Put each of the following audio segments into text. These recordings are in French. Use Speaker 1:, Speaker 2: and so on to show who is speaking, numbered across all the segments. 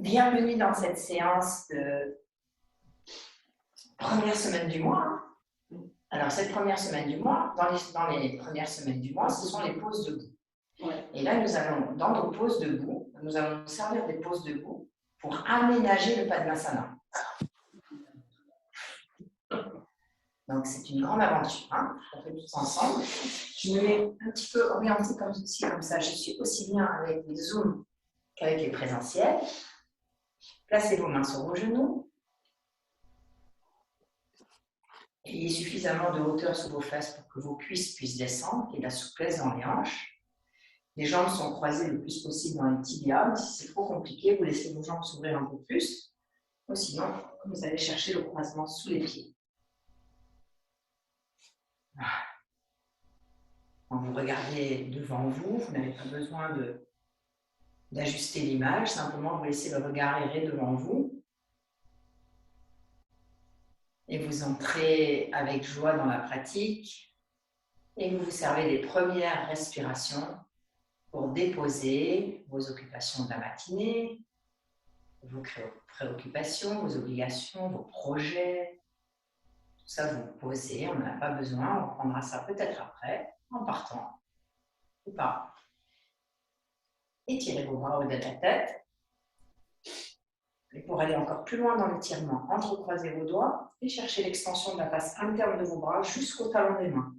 Speaker 1: Bienvenue dans cette séance de première semaine du mois. Alors, cette première semaine du mois, dans les premières semaines du mois, ce sont les pauses debout. Ouais. Et là, nous allons, dans nos pauses debout, nous allons nous servir des pauses debout pour aménager le Padmasana. Donc, c'est une grande aventure, hein, on fait tous ensemble. Je me mets un petit peu orientée comme ceci, comme ça. Je suis aussi bien avec les Zooms qu'avec les présentiels. Placez vos mains sur vos genoux. Ayez suffisamment de hauteur sous vos fesses pour que vos cuisses puissent descendre et de la souplesse dans les hanches. Les jambes sont croisées le plus possible dans les tibias. Si c'est trop compliqué, vous laissez vos jambes s'ouvrir un peu plus. Ou sinon, vous allez chercher le croisement sous les pieds. Quand vous regardez devant vous, vous n'avez pas besoin d'ajuster l'image. Simplement, vous laissez le regard errer devant vous. Et vous entrez avec joie dans la pratique. Et vous vous servez des premières respirations pour déposer vos occupations de la matinée, vos préoccupations, vos obligations, vos projets. Tout ça, vous posez, on n'en a pas besoin, on prendra ça peut-être après, en partant, ou pas. Étirez vos bras au-delà de la tête. Et pour aller encore plus loin dans l'étirement, entrecroisez vos doigts et cherchez l'extension de la face interne de vos bras jusqu'au talon des mains.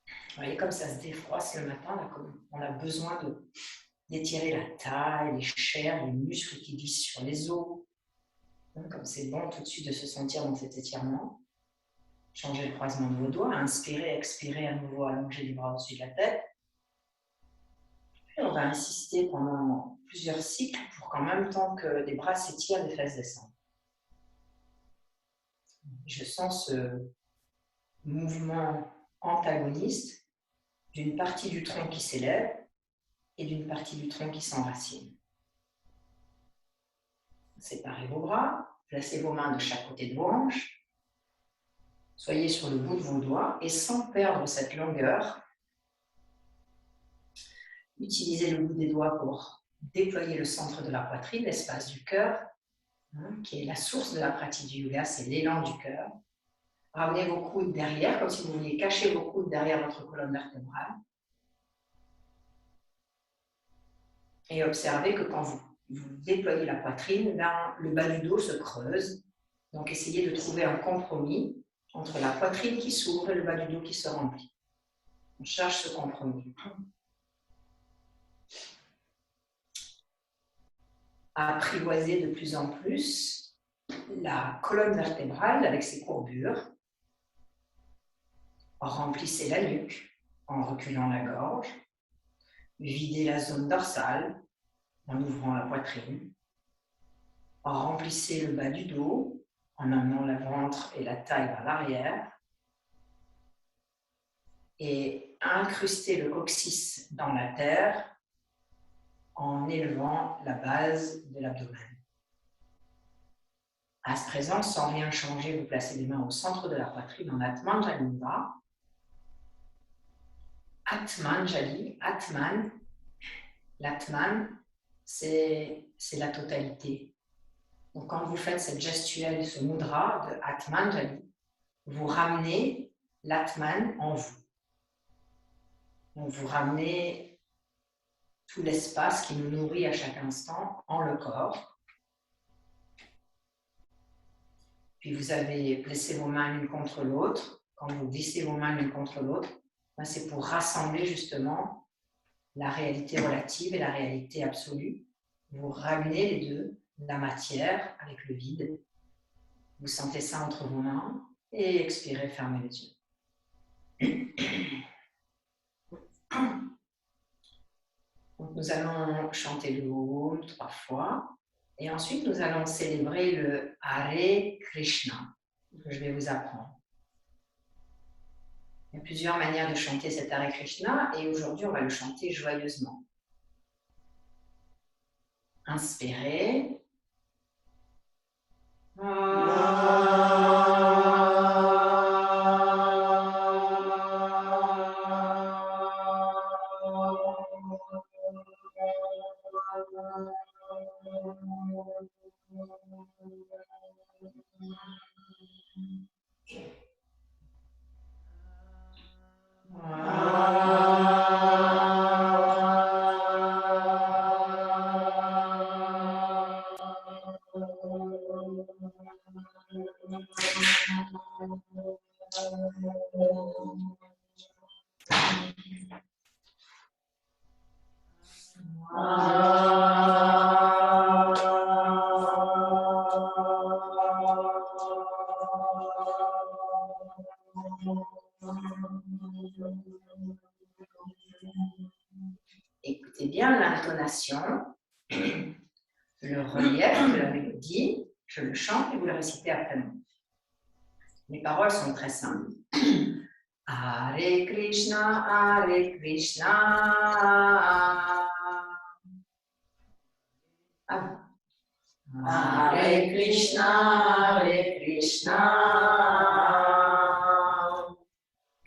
Speaker 1: Vous voyez comme ça se défroisse le matin, là, comme on a besoin d'étirer la taille, les chairs, les muscles qui glissent sur les os. Comme c'est bon tout de suite de se sentir dans cet étirement. Changez le croisement de vos doigts, inspirez, expirez à nouveau, allongez les bras au-dessus de la tête. Et on va insister pendant plusieurs cycles pour qu'en même temps que les bras s'étirent, les fesses descendent. Je sens ce mouvement antagoniste d'une partie du tronc qui s'élève et d'une partie du tronc qui s'enracine. Séparez vos bras, placez vos mains de chaque côté de vos hanches, soyez sur le bout de vos doigts et sans perdre cette longueur, utilisez le bout des doigts pour déployer le centre de la poitrine, l'espace du cœur, qui est la source de la pratique du yoga, c'est l'élan du cœur. Ramenez vos coudes derrière, comme si vous vouliez cacher vos coudes derrière votre colonne vertébrale. Et observez que quand vous déployez la poitrine, là, le bas du dos se creuse. Donc, essayez de trouver un compromis entre la poitrine qui s'ouvre et le bas du dos qui se remplit. On cherche ce compromis. Apprivoisez de plus en plus la colonne vertébrale avec ses courbures. Remplissez la nuque en reculant la gorge. Videz la zone dorsale en ouvrant la poitrine. Remplissez le bas du dos en amenant le ventre et la taille vers l'arrière. Et incrustez le coccyx dans la terre en élevant la base de l'abdomen. À ce présent, sans rien changer, vous placez les mains au centre de la poitrine en Atmanjali Mudra. Atmanjali, Atman, l'Atman, c'est la totalité. Donc quand vous faites cette gestuelle, ce mudra de Atmanjali, vous ramenez l'Atman en vous. Donc vous ramenez tout l'espace qui nous nourrit à chaque instant en le corps. Puis vous avez placé vos mains l'une contre l'autre. Quand vous glissez vos mains l'une contre l'autre, c'est pour rassembler justement la réalité relative et la réalité absolue. Vous ramenez les deux, la matière avec le vide. Vous sentez ça entre vos mains et expirez, fermez les yeux. Donc nous allons chanter le Om 3 fois. Et ensuite, nous allons célébrer le Hare Krishna, que je vais vous apprendre. Il y a plusieurs manières de chanter cet Hare Krishna, et aujourd'hui, on va le chanter joyeusement. Inspirez. l'intonation, le relief de la mélodie, je le chante et vous le récitez après moi. Les paroles sont très simples. Hare Krishna, Hare Krishna. Ah. Hare Krishna, Hare Krishna.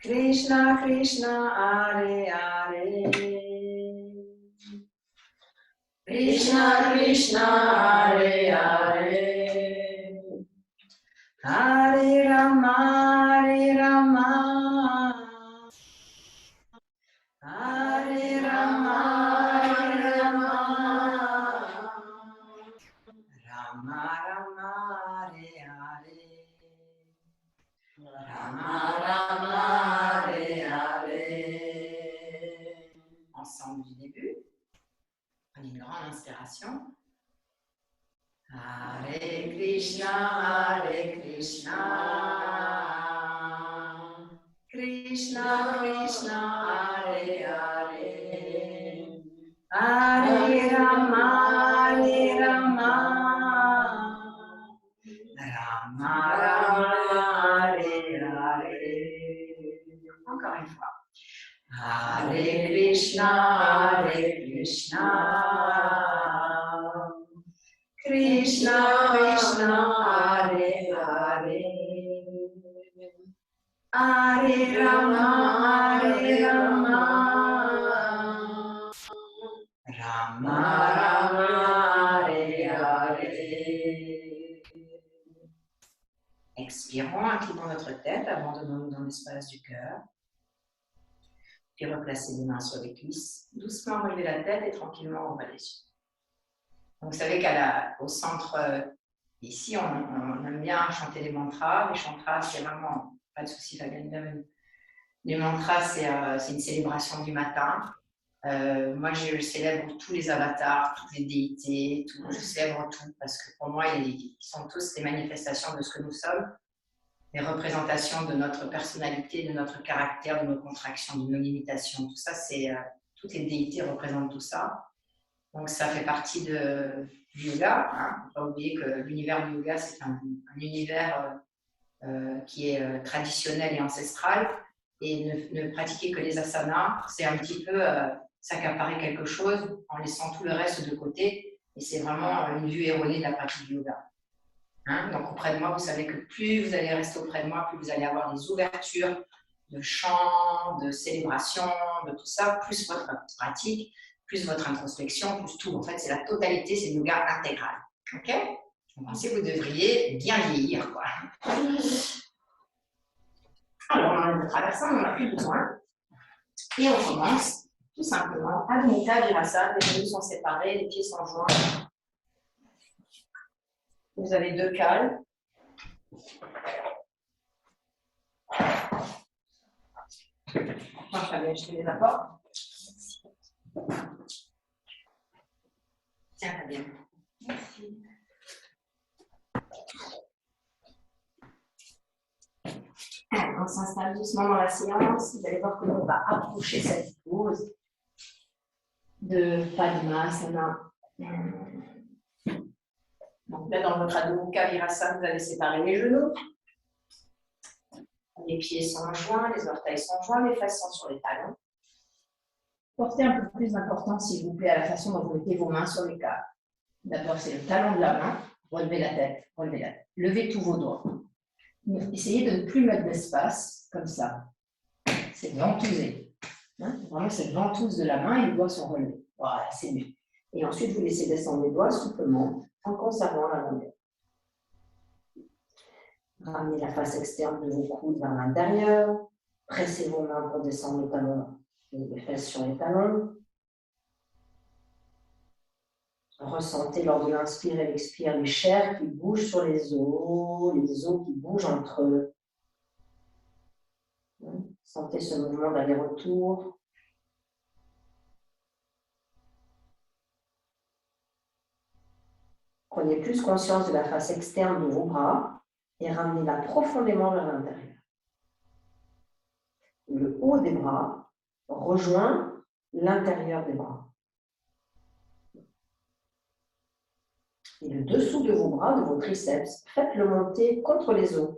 Speaker 1: Krishna, Krishna, Hare Hare. Krishna, Krishna, Hare Hare. Hare Rama, Hare Rama. Hare Rama, Hare Rama. Rama Rama, Hare Hare. Rama Rama, Hare Hare. Ensemble du début. Prenez une grande inspiration. Hare Krishna, Hare Krishna. Krishna, Krishna, Hare Hare. Hare Rama, Hare Rama. Rama Rama, Hare Hare. Encore une fois. Hare Krishna, Hare Krishna. Krishna, Krishna, Hare Hare. Hare Rama, Hare Rama. Rama Rama, Hare Hare. Expirons, inclinons notre tête, abandonnons-nous dans l'espace du cœur. Puis replacez les mains sur les cuisses. Doucement relevez la tête et tranquillement ouvrez les yeux. Donc, vous savez qu'au centre, ici, on aime bien chanter les mantras. Les chantras, c'est vraiment, pas de souci, Fabienne. Les mantras, c'est une célébration du matin. Moi, je célèbre tous les avatars, toutes les déités, je célèbre tout parce que pour moi, ils sont tous des manifestations de ce que nous sommes, des représentations de notre personnalité, de notre caractère, de nos contractions, de nos limitations. Tout ça, toutes les déités représentent tout ça. Donc, ça fait partie du yoga. Hein. Il ne faut pas oublier que l'univers du yoga, c'est un univers qui est traditionnel et ancestral. Et ne pratiquer que les asanas, c'est un petit peu s'accaparer quelque chose en laissant tout le reste de côté. Et c'est vraiment une vue erronée de la pratique du yoga. Hein. Donc, auprès de moi, vous savez que plus vous allez rester auprès de moi, plus vous allez avoir des ouvertures de chant, de célébration, de tout ça, plus votre pratique, plus votre introspection, plus tout. En fait, c'est la totalité, c'est le yoga intégral. OK? Je pense que vous devriez bien vieillir, quoi. Alors, on enlève le traversant, on n'en a plus besoin. Et on commence tout simplement Adho Mukha Virasana. Les genoux sont séparés, les pieds sont joints. Vous avez deux cales. Moi, Fabien, je te les apporte. Tiens, Fabien. Merci. On s'installe doucement dans la séance. Vous allez voir que l'on va approcher cette pose de Padmasana. Donc là, dans votre Adho Mukha Virasana, vous allez séparer les genoux. Les pieds sont joints, les orteils sont joints, les fesses sont sur les talons. Portez un peu plus d'importance, s'il vous plaît, à la façon dont vous mettez vos mains sur les câbles. D'abord, c'est le talon de la main. Relevez la tête, relevez la tête. Levez tous vos doigts. Essayez de ne plus mettre d'espace, comme ça. C'est ventousé. Hein? Vraiment, cette ventouse de la main et les doigts sont relevés. Voilà, c'est mieux. Et ensuite, vous laissez descendre les doigts souplement en conservant la longueur. Ramenez la face externe de vos coudes vers l'intérieur. Pressez vos mains pour descendre les talons, les fesses sur les talons. Ressentez lors de l'inspire et l'expire les chairs qui bougent sur les os qui bougent entre eux. Sentez ce mouvement d'aller-retour. Prenez plus conscience de la face externe de vos bras et ramenez-la profondément vers l'intérieur. Le haut des bras rejoint l'intérieur des bras. Et le dessous de vos bras, de vos triceps, faites-le monter contre les os,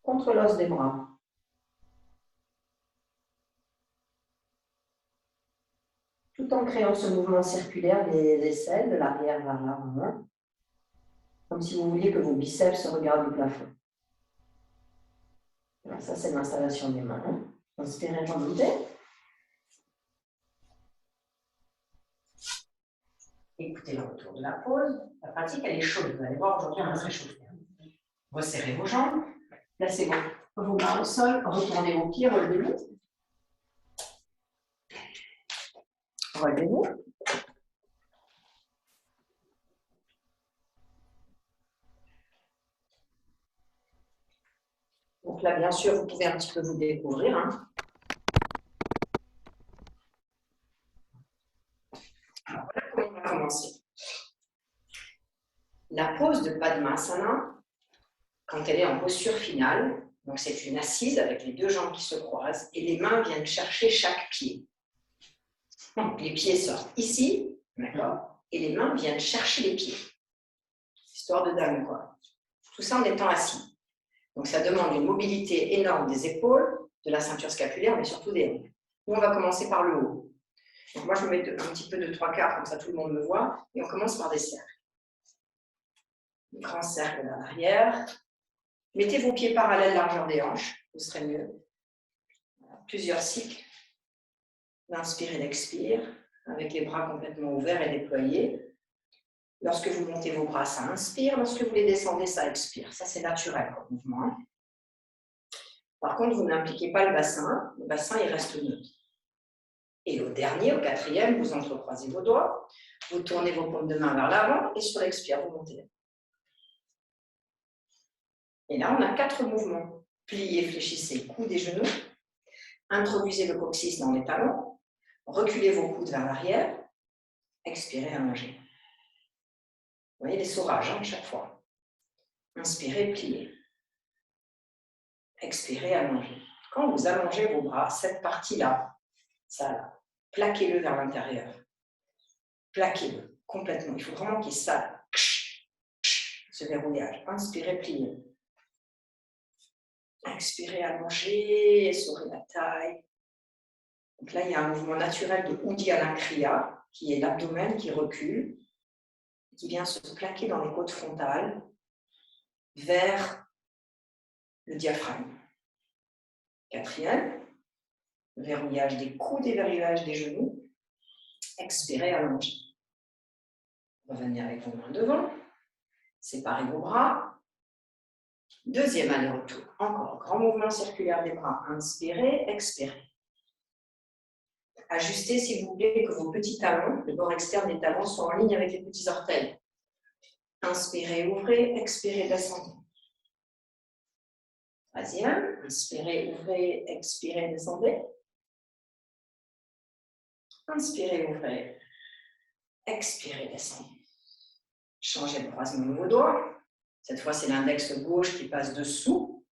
Speaker 1: contre l'os des bras. Tout en créant ce mouvement circulaire des aisselles, de l'arrière vers l'avant, comme si vous vouliez que vos biceps se regardent du plafond. Alors ça, c'est l'installation des mains. Inspirez, remontez. Écoutez le retour de la pause. La pratique, elle est chaude. Vous allez voir, aujourd'hui, on va se réchauffer. Resserrez vos jambes. Placez vos mains au sol. Retournez vos pieds, relevez-vous. Relevez-vous. Donc là, bien sûr, vous pouvez un petit peu vous découvrir. Alors voilà comment on va commencer. La pose de Padmasana, quand elle est en posture finale, donc c'est une assise avec les deux jambes qui se croisent et les mains viennent chercher chaque pied. Donc les pieds sortent ici, d'accord, et les mains viennent chercher les pieds. Histoire de dame, quoi. Tout ça en étant assis. Donc ça demande une mobilité énorme des épaules, de la ceinture scapulaire, mais surtout des hanches. Nous, on va commencer par le haut. Donc moi, je me mets un petit peu de 3/4, comme ça tout le monde me voit, et on commence par des cercles. Grand cercle vers l'arrière. Mettez vos pieds parallèles largeur des hanches, ce serait mieux. Plusieurs cycles d'inspire et d'expire, avec les bras complètement ouverts et déployés. Lorsque vous montez vos bras, ça inspire. Lorsque vous les descendez, ça expire. Ça, c'est naturel comme mouvement. Par contre, vous n'impliquez pas le bassin. Le bassin, il reste neutre. Et au dernier, au quatrième, vous entrecroisez vos doigts. Vous tournez vos paumes de main vers l'avant et sur l'expire, vous montez. Et là, on a 4 mouvements. Pliez, fléchissez, coudes et genoux. Introduisez le coccyx dans les talons. Reculez vos coudes vers l'arrière. Expirez, allongez. Vous voyez les saurages, chaque fois. Inspirez, pliez. Expirez, allongez. Quand vous allongez vos bras, cette partie-là, ça, plaquez-le vers l'intérieur. Plaquez-le complètement. Il faut vraiment qu'il y ait ça, ce verrouillage. Inspirez, pliez. Expirez, allongez, essorez la taille. Donc là, il y a un mouvement naturel de Uddiyana Kriya, qui est l'abdomen qui recule, qui vient se plaquer dans les côtes frontales vers le diaphragme. Quatrième, verrouillage des coudes et verrouillage des genoux. Expirez, allongez. Revenez avec vos mains devant. Séparez vos bras. Deuxième aller-retour. Encore, grand mouvement circulaire des bras. Inspirez, expirez. Ajustez, s'il vous plaît, que vos petits talons, le bord externe des talons, soient en ligne avec les petits orteils. Inspirez, ouvrez, expirez, descendez. Troisième, inspirez, ouvrez, expirez, descendez. Inspirez, ouvrez, expirez, descendez. Changez le croisement de vos doigts. Cette fois, c'est l'index gauche qui passe dessous.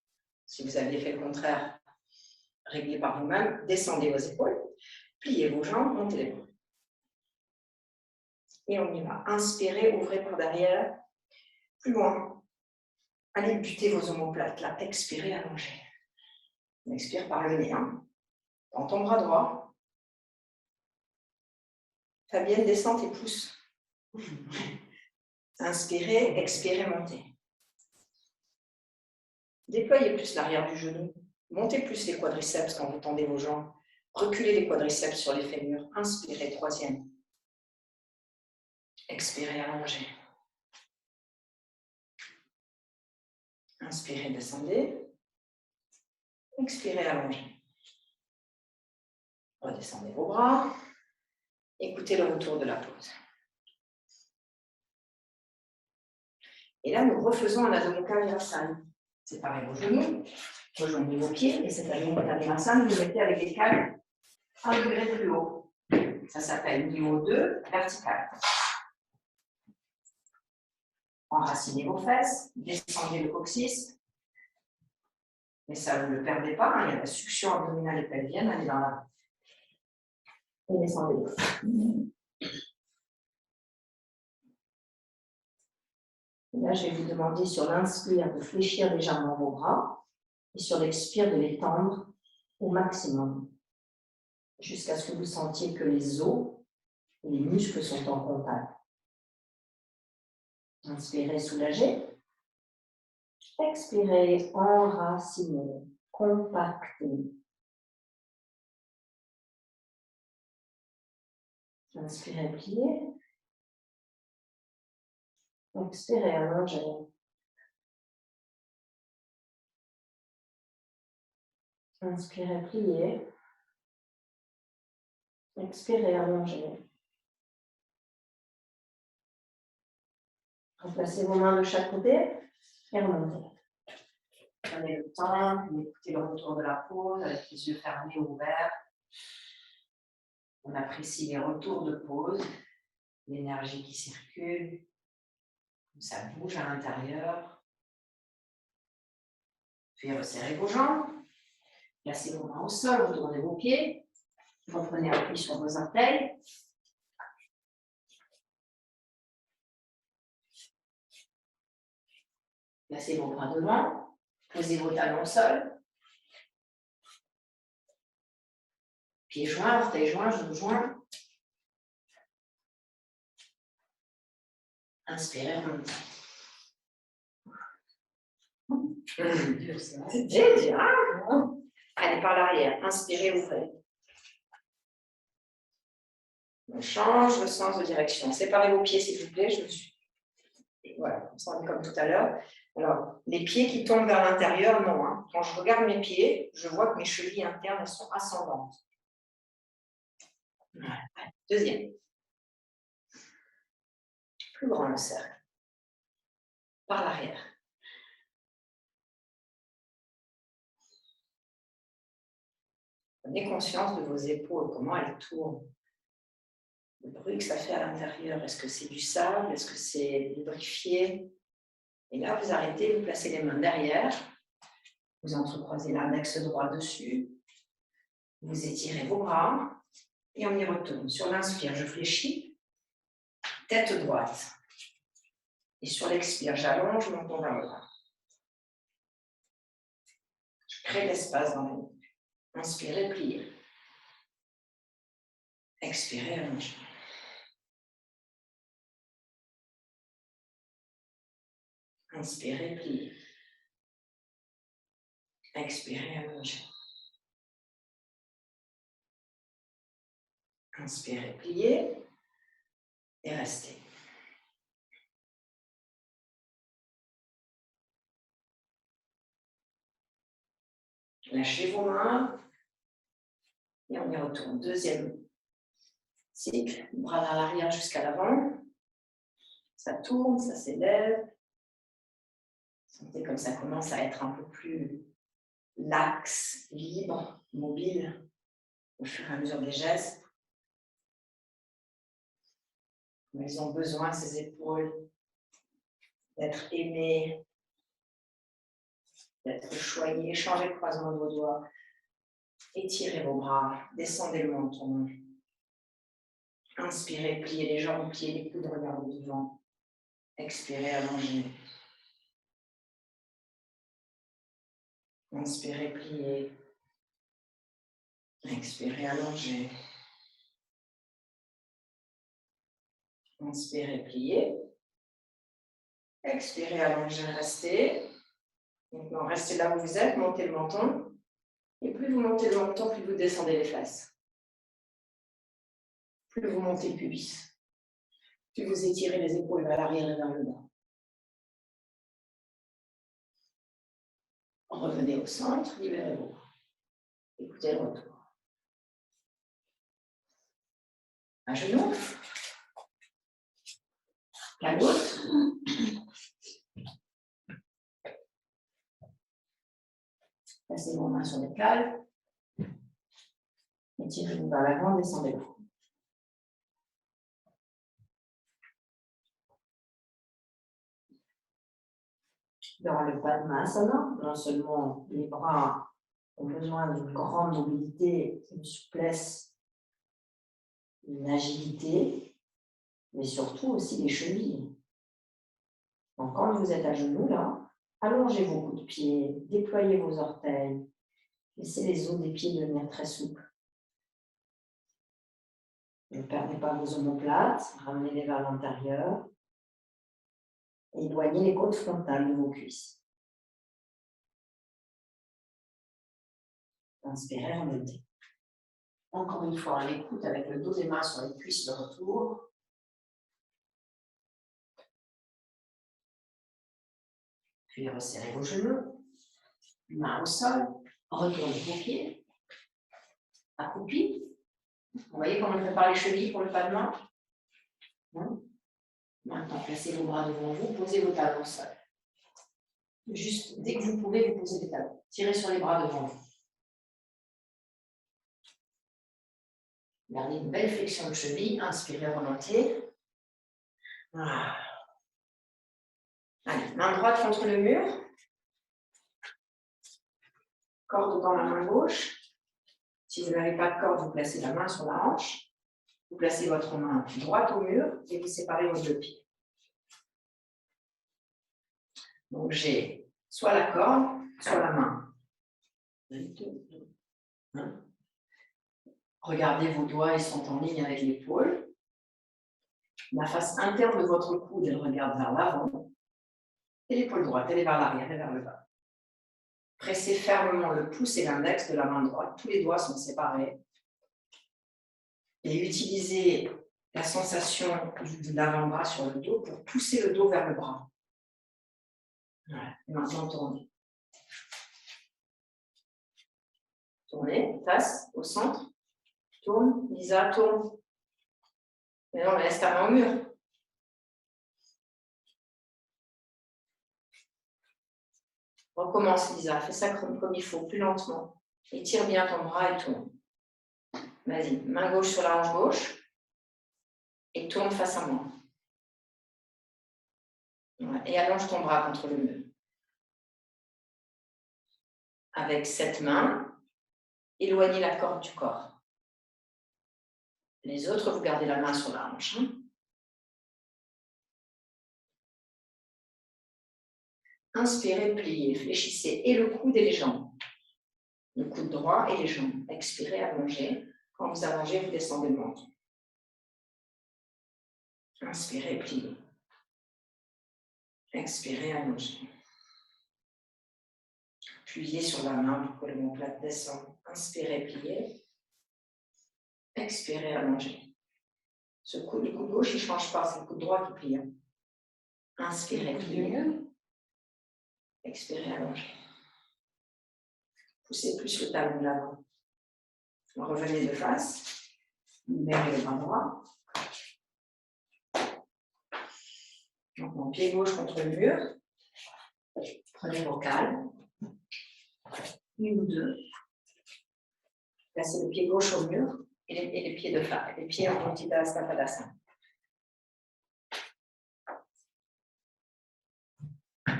Speaker 1: Si vous aviez fait le contraire, réglez par vous-même. Descendez vos épaules. Pliez vos jambes, montez les bras. Et on y va. Inspirez, ouvrez par derrière. Plus loin. Allez buter vos omoplates là. Expirez, allongez. On expire par le nez. Dans ton bras droit. Fabienne, descends tes pouces. Inspirez, expirez, montez. Déployez plus l'arrière du genou. Montez plus les quadriceps quand vous tendez vos jambes. Reculez les quadriceps sur les fémurs. Inspirez, troisième. Expirez, allongez. Inspirez, descendez. Expirez, allongez. Redescendez vos bras. Écoutez le retour de la pause. Et là, nous refaisons un Adho Mukha Virasana. Séparez vos genoux, rejoignez vos pieds, et cet Adho Mukha Virasana, vous le mettez avec des calmes 1 degré plus haut. Ça s'appelle niveau 2, vertical. Enracinez vos fesses, descendez le coccyx. Mais ça, vous ne le perdez pas, il y a la succion abdominale et pelvienne, allez dans la... Et descendez. Et là, je vais vous demander sur l'inspire de fléchir légèrement vos bras et sur l'expire de les tendre au maximum jusqu'à ce que vous sentiez que les os et les muscles sont en contact. Inspirez, soulagez. Expirez, enracinez, compactez. Inspirez, pliez. Expirez, allongez. Inspirez, pliez. Expirez, allongez. Replacez vos mains de chaque côté et remontez. Prenez le temps, écoutez le retour de la pause avec les yeux fermés ou ouverts. On apprécie les retours de pause, l'énergie qui circule, ça bouge à l'intérieur. Puis resserrez vos jambes, placez vos mains au sol, vous tournez vos pieds, vous prenez appui sur vos orteils. Placez vos bras devant, posez vos talons au sol. Pieds joints, orteils joints, genoux joints. Inspirez, remontez. C'est dur, hein? Allez, par l'arrière. Inspirez, ouvrez. On change le sens de direction. Séparez vos pieds, s'il vous plaît. Je me suis... Voilà, comme tout à l'heure. Alors, les pieds qui tombent vers l'intérieur, non. Hein. Quand je regarde mes pieds, je vois que mes chevilles internes elles sont ascendantes. Voilà. Deuxième. Plus grand le cercle. Par l'arrière. Prenez conscience de vos épaules, comment elles tournent. Le bruit que ça fait à l'intérieur, est-ce que c'est du sable? Est-ce que c'est lubrifié? Et là, vous arrêtez, vous placez les mains derrière, vous entrecroisez l'index droit dessus, vous étirez vos bras et on y retourne. Sur l'inspire, je fléchis, tête droite. Et sur l'expire, j'allonge mon menton vers le bas. Je crée l'espace dans la nuque. Inspirez, pliez. Expirez, allongez. Inspirez, pliez. Expirez, allongez. Inspirez, pliez et restez. Lâchez vos mains et on y retourne. Deuxième cycle, bras vers l'arrière jusqu'à l'avant. Ça tourne, ça s'élève. Sentez comme ça commence à être un peu plus laxe, libre, mobile au fur et à mesure des gestes. Elles ont besoin, ces épaules, d'être aimées, d'être choyées. Changez le croisement de vos doigts. Étirez vos bras, descendez le menton. Inspirez, pliez les jambes, pliez les coudes, regardez devant. Expirez, allongez. Inspirez, pliez. Expirez, allongez. Inspirez, pliez. Expirez, allongez, restez. Maintenant, restez là où vous êtes, montez le menton. Et plus vous montez le menton, plus vous descendez les fesses. Plus vous montez le pubis. Plus vous étirez les épaules vers l'arrière et vers le bas. Revenez au centre, libérez-vous. Écoutez le retour. Un genou. La gauche. Placez vos mains sur les cales. Étirez-vous vers l'avant, descendez-vous. Dans le Padmasana, non seulement les bras ont besoin d'une grande mobilité, une souplesse, une agilité, mais surtout aussi les chevilles. Donc, quand vous êtes à genoux, là, allongez vos coups de pied, déployez vos orteils, laissez les os des pieds devenir très souples. Ne perdez pas vos omoplates, ramenez-les vers l'intérieur. Et éloignez les côtes frontales de vos cuisses. Inspirez, remontez. Encore une fois, à l'écoute avec le dos des mains sur les cuisses, le retour. Puis resserrez vos genoux, mains au sol, retournez vos pieds, accroupis. Vous voyez comment on prépare les chevilles pour le pas de main? Maintenant, placez vos bras devant vous, posez vos talons au sol. Juste, dès que vous pouvez, vous posez les talons. Tirez sur les bras devant vous. Gardez une belle flexion de cheville. Inspirez, remontez. Voilà. Allez, main droite contre le mur. Corde dans la main gauche. Si vous n'avez pas de corde, vous placez la main sur la hanche. Vous placez votre main droite au mur et vous séparez vos deux pieds. Donc, j'ai soit la corde, soit la main. Regardez vos doigts, ils sont en ligne avec l'épaule. La face interne de votre coude, elle regarde vers l'avant. Et l'épaule droite, elle est vers l'arrière et vers le bas. Pressez fermement le pouce et l'index de la main droite. Tous les doigts sont séparés. Et utilisez la sensation de l'avant-bras sur le dos pour pousser le dos vers le bras. Voilà. Et maintenant, tournez. Tournez, face, au centre. Tourne, Lisa, tourne. Mais non, mais laisse ta main au mur. Recommence, Lisa. Fais ça comme il faut, plus lentement. Étire bien ton bras et tourne. Vas-y, main gauche sur la hanche gauche. Et tourne face à moi. Voilà. Et allonge ton bras contre le mur. Avec cette main, éloignez la corde du corps. Les autres, vous gardez la main sur la hanche. Inspirez, pliez, fléchissez et le coude et les jambes. Le coude droit et les jambes. Expirez, allongez. Quand vous allongez, vous descendez le menton. Inspirez, pliez. Expirez, allongez. Appuyez sur la main pour que l'omoplate descende. Inspirez, pliez. Expirez, allongez. Le coude gauche, il ne change pas, c'est le coude droit qui plie. Inspirez, pliez. Expirez, allongez. Poussez plus le talon de l'avant. Revenez de face. Libérez le bras droit. Donc, mon pied gauche contre le mur. Prenez vos calmes. Une ou deux. Placez le pied gauche au mur et les pieds de face. Les pieds en Uttanasana Padasana.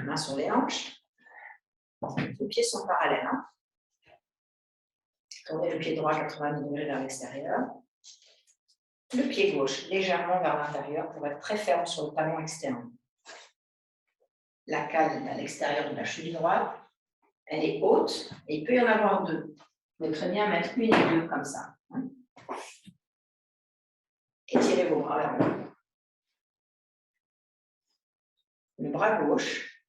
Speaker 1: Main sur les hanches. Les pieds sont parallèles. Tournez le pied droit 90 degrés vers l'extérieur. Le pied gauche légèrement vers l'intérieur pour être très ferme sur le talon externe. La cale à l'extérieur de la cheville droite, elle est haute et il peut y en avoir deux. Vous pouvez très bien mettre une et deux comme ça. Étirez vos bras vers le haut. Le bras gauche,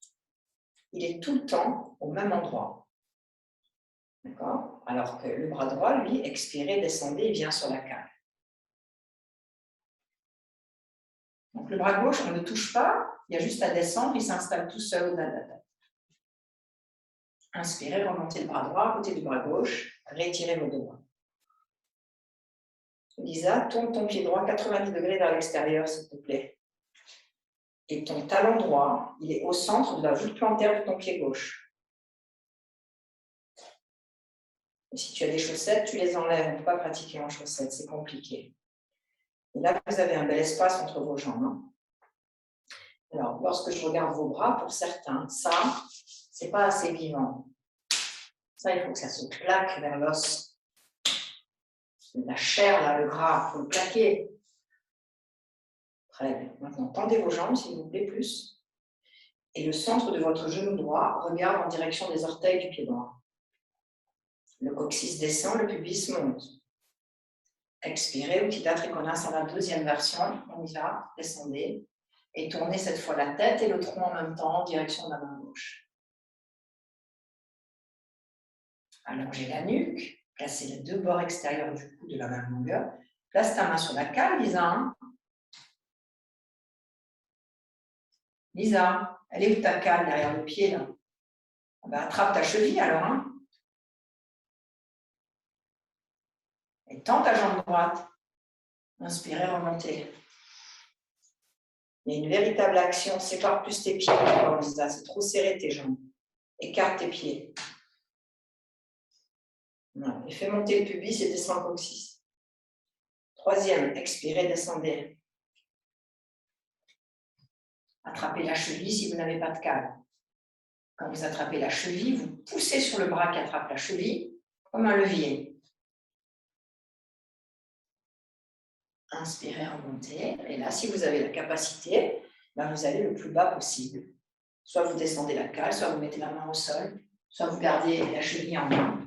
Speaker 1: il est tout le temps au même endroit. D'accord? Alors que le bras droit, lui, expirez, descendez, il vient sur la cale. Donc le bras gauche, on ne le touche pas, il y a juste à descendre, il s'installe tout seul au-delà de la tête. Inspirez, remontez le bras droit à côté du bras gauche, rétirez vos deux bras. Lisa, tourne ton pied droit 90 degrés vers l'extérieur, s'il te plaît. Et ton talon droit, il est au centre de la voûte plantaire de ton pied gauche. Et si tu as des chaussettes, tu les enlèves. On ne peut pas pratiquer en chaussettes, c'est compliqué. Et là, vous avez un bel espace entre vos jambes. Alors, lorsque je regarde vos bras, pour certains, ça, c'est pas assez vivant. Ça, il faut que ça se plaque vers l'os. La chair, là, le gras, il faut le plaquer. Très bien. Maintenant, tendez vos jambes, s'il vous plaît, plus. Et le centre de votre genou droit regarde en direction des orteils du pied droit. Le coccyx descend, le pubis monte. Expirez, Utthita Trikonasana, la deuxième version. On y va, descendez. Et tournez cette fois la tête et le tronc en même temps en direction de la main gauche. Allongez la nuque. Placez les deux bords extérieurs du cou de la même longueur. Place ta main sur la cale, Lisa. Lisa, elle est où ta cale derrière le pied là? Ben, attrape ta cheville alors. Hein? Et tends ta jambe droite. Inspirez, remontez. Il y a une véritable action. Sépare plus tes pieds. Lisa. C'est trop serré tes jambes. Écarte tes pieds. Voilà. Et fais monter le pubis et descends le coccyx. Troisième, expirez, descendez. Attrapez la cheville si vous n'avez pas de cale. Quand vous attrapez la cheville, vous poussez sur le bras qui attrape la cheville comme un levier. Inspirez, remontez. Et là, si vous avez la capacité, ben vous allez le plus bas possible. Soit vous descendez la cale, soit vous mettez la main au sol, soit vous gardez la cheville en main.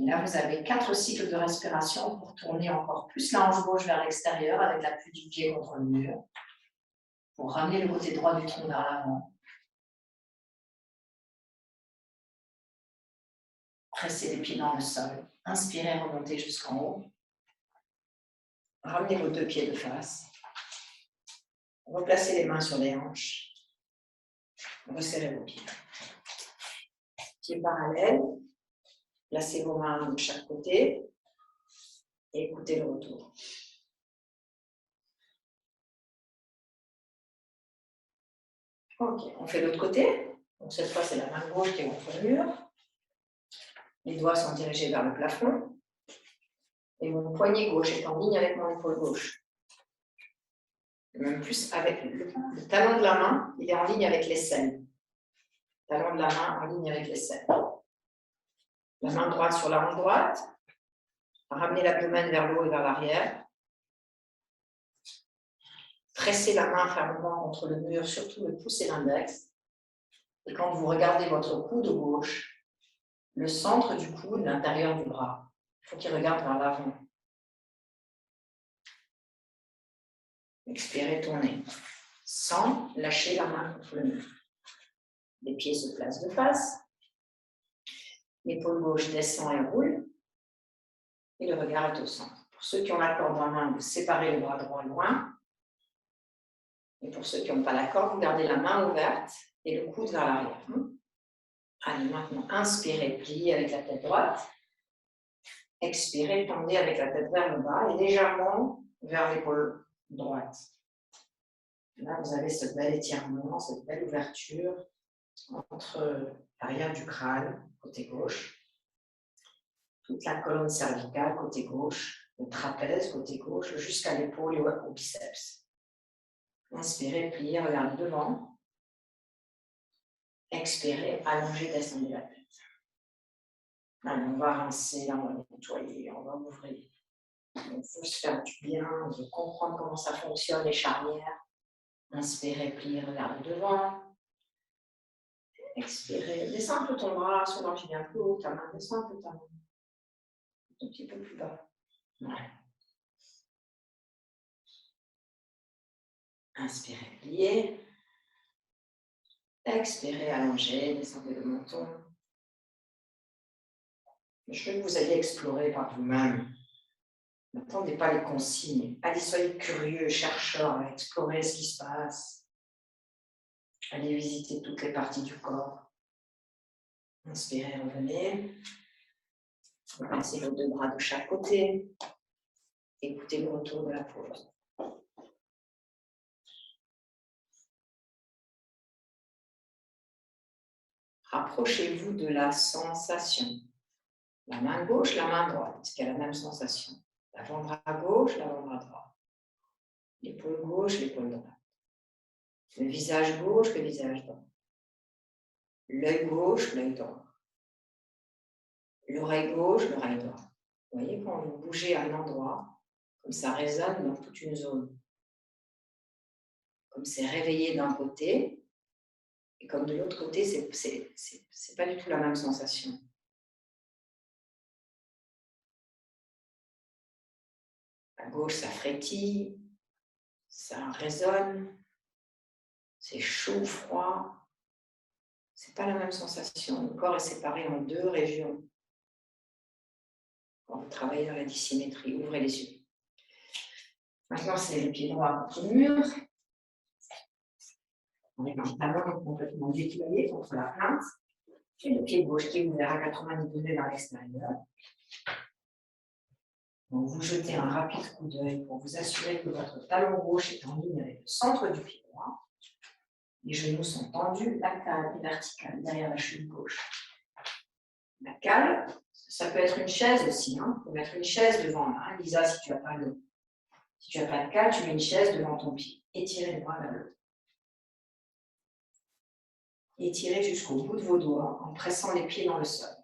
Speaker 1: Et là, vous avez 4 cycles de respiration pour tourner encore plus la hanche gauche vers l'extérieur avec l'appui du pied contre le mur, pour ramener le côté droit du tronc vers l'avant. Pressez les pieds dans le sol. Inspirez, remontez jusqu'en haut. Ramenez vos deux pieds de face. Replacez les mains sur les hanches. Resserrez vos pieds. Pieds parallèles. Placez vos mains de chaque côté. Et écoutez le retour. Ok, on fait l'autre côté. Donc cette fois, c'est la main gauche qui est contre le mur. Les doigts sont dirigés vers le plafond. Et mon poignet gauche est en ligne avec mon épaule gauche. Même plus avec le talon de la main, il est en ligne avec l'aisselle. Talon de la main en ligne avec l'aisselle. La main droite sur la hanche droite. Ramenez l'abdomen vers le haut et vers l'arrière. Pressez la main fermement contre le mur, surtout le pouce et l'index. Et quand vous regardez votre coude gauche, le centre du coude, l'intérieur du bras, il faut qu'il regarde vers l'avant. Expirez, tournez, sans lâcher la main contre le mur. Les pieds se placent de face. L'épaule gauche descend et roule. Et le regard est au centre. Pour ceux qui ont la corde en main, vous séparez le bras droit loin. Et pour ceux qui n'ont pas la corde, vous gardez la main ouverte et le coude vers l'arrière. Allez, maintenant, inspirez, pliez avec la tête droite. Expirez, tendez avec la tête vers le bas et légèrement vers l'épaule droite. Là, vous avez ce bel étirement, cette belle ouverture entre l'arrière du crâne, côté gauche, toute la colonne cervicale, côté gauche, le trapèze, côté gauche, jusqu'à l'épaule et au biceps. Inspirez, pliez, regardez devant. Expirez, allongez, descendez la tête. Allez, on va rincer, là, on va nettoyer, on va ouvrir. Il faut se faire du bien, on veut comprendre comment ça fonctionne, les charnières. Inspirez, pliez, regardez devant. Expirez, descends un peu ton bras, son orge bien plus haut, ta main, descends un peu ta main. Un petit peu plus bas. Voilà. Inspirez, pliez. Expirez, allongez, descendez le menton. Je veux que vous alliez explorer par vous-même. N'attendez pas les consignes. Allez, soyez curieux, chercheurs, explorer ce qui se passe. Allez visiter toutes les parties du corps. Inspirez, revenez. Placez vos deux bras de chaque côté. Écoutez le retour de la pause. Rapprochez-vous de la sensation. La main gauche, la main droite, qui a la même sensation. L'avant-bras gauche, l'avant-bras droit. L'épaule gauche, l'épaule droite. Le visage gauche, le visage droit. L'œil gauche, l'œil droit. L'oreille gauche, l'oreille droite. Vous voyez, quand vous bougez à un endroit, comme ça résonne dans toute une zone. comme c'est réveillé d'un côté, et comme de l'autre côté, c'est pas du tout la même sensation. À gauche, ça frétille, ça résonne, c'est chaud, froid. C'est pas la même sensation. Le corps est séparé en deux régions. Quand vous travaillez dans la dissymétrie, ouvrez les yeux. Maintenant, c'est le pied droit contre le mur. Avec un talon complètement déployé contre la plainte. Et le pied gauche qui est ouvert à 90 degrés vers l'extérieur. Donc, vous jetez un rapide coup d'œil pour vous assurer que votre talon gauche est en ligne avec le centre du pied droit. Les genoux sont tendus, la cale est verticale derrière la cheville gauche. La cale, ça peut être une chaise aussi. Hein. Tu peux mettre une chaise devant là. Lisa, si tu n'as pas de cale, tu mets une chaise devant ton pied. Étirez les bras vers le haut. Étirez jusqu'au bout de vos doigts en pressant les pieds dans le sol.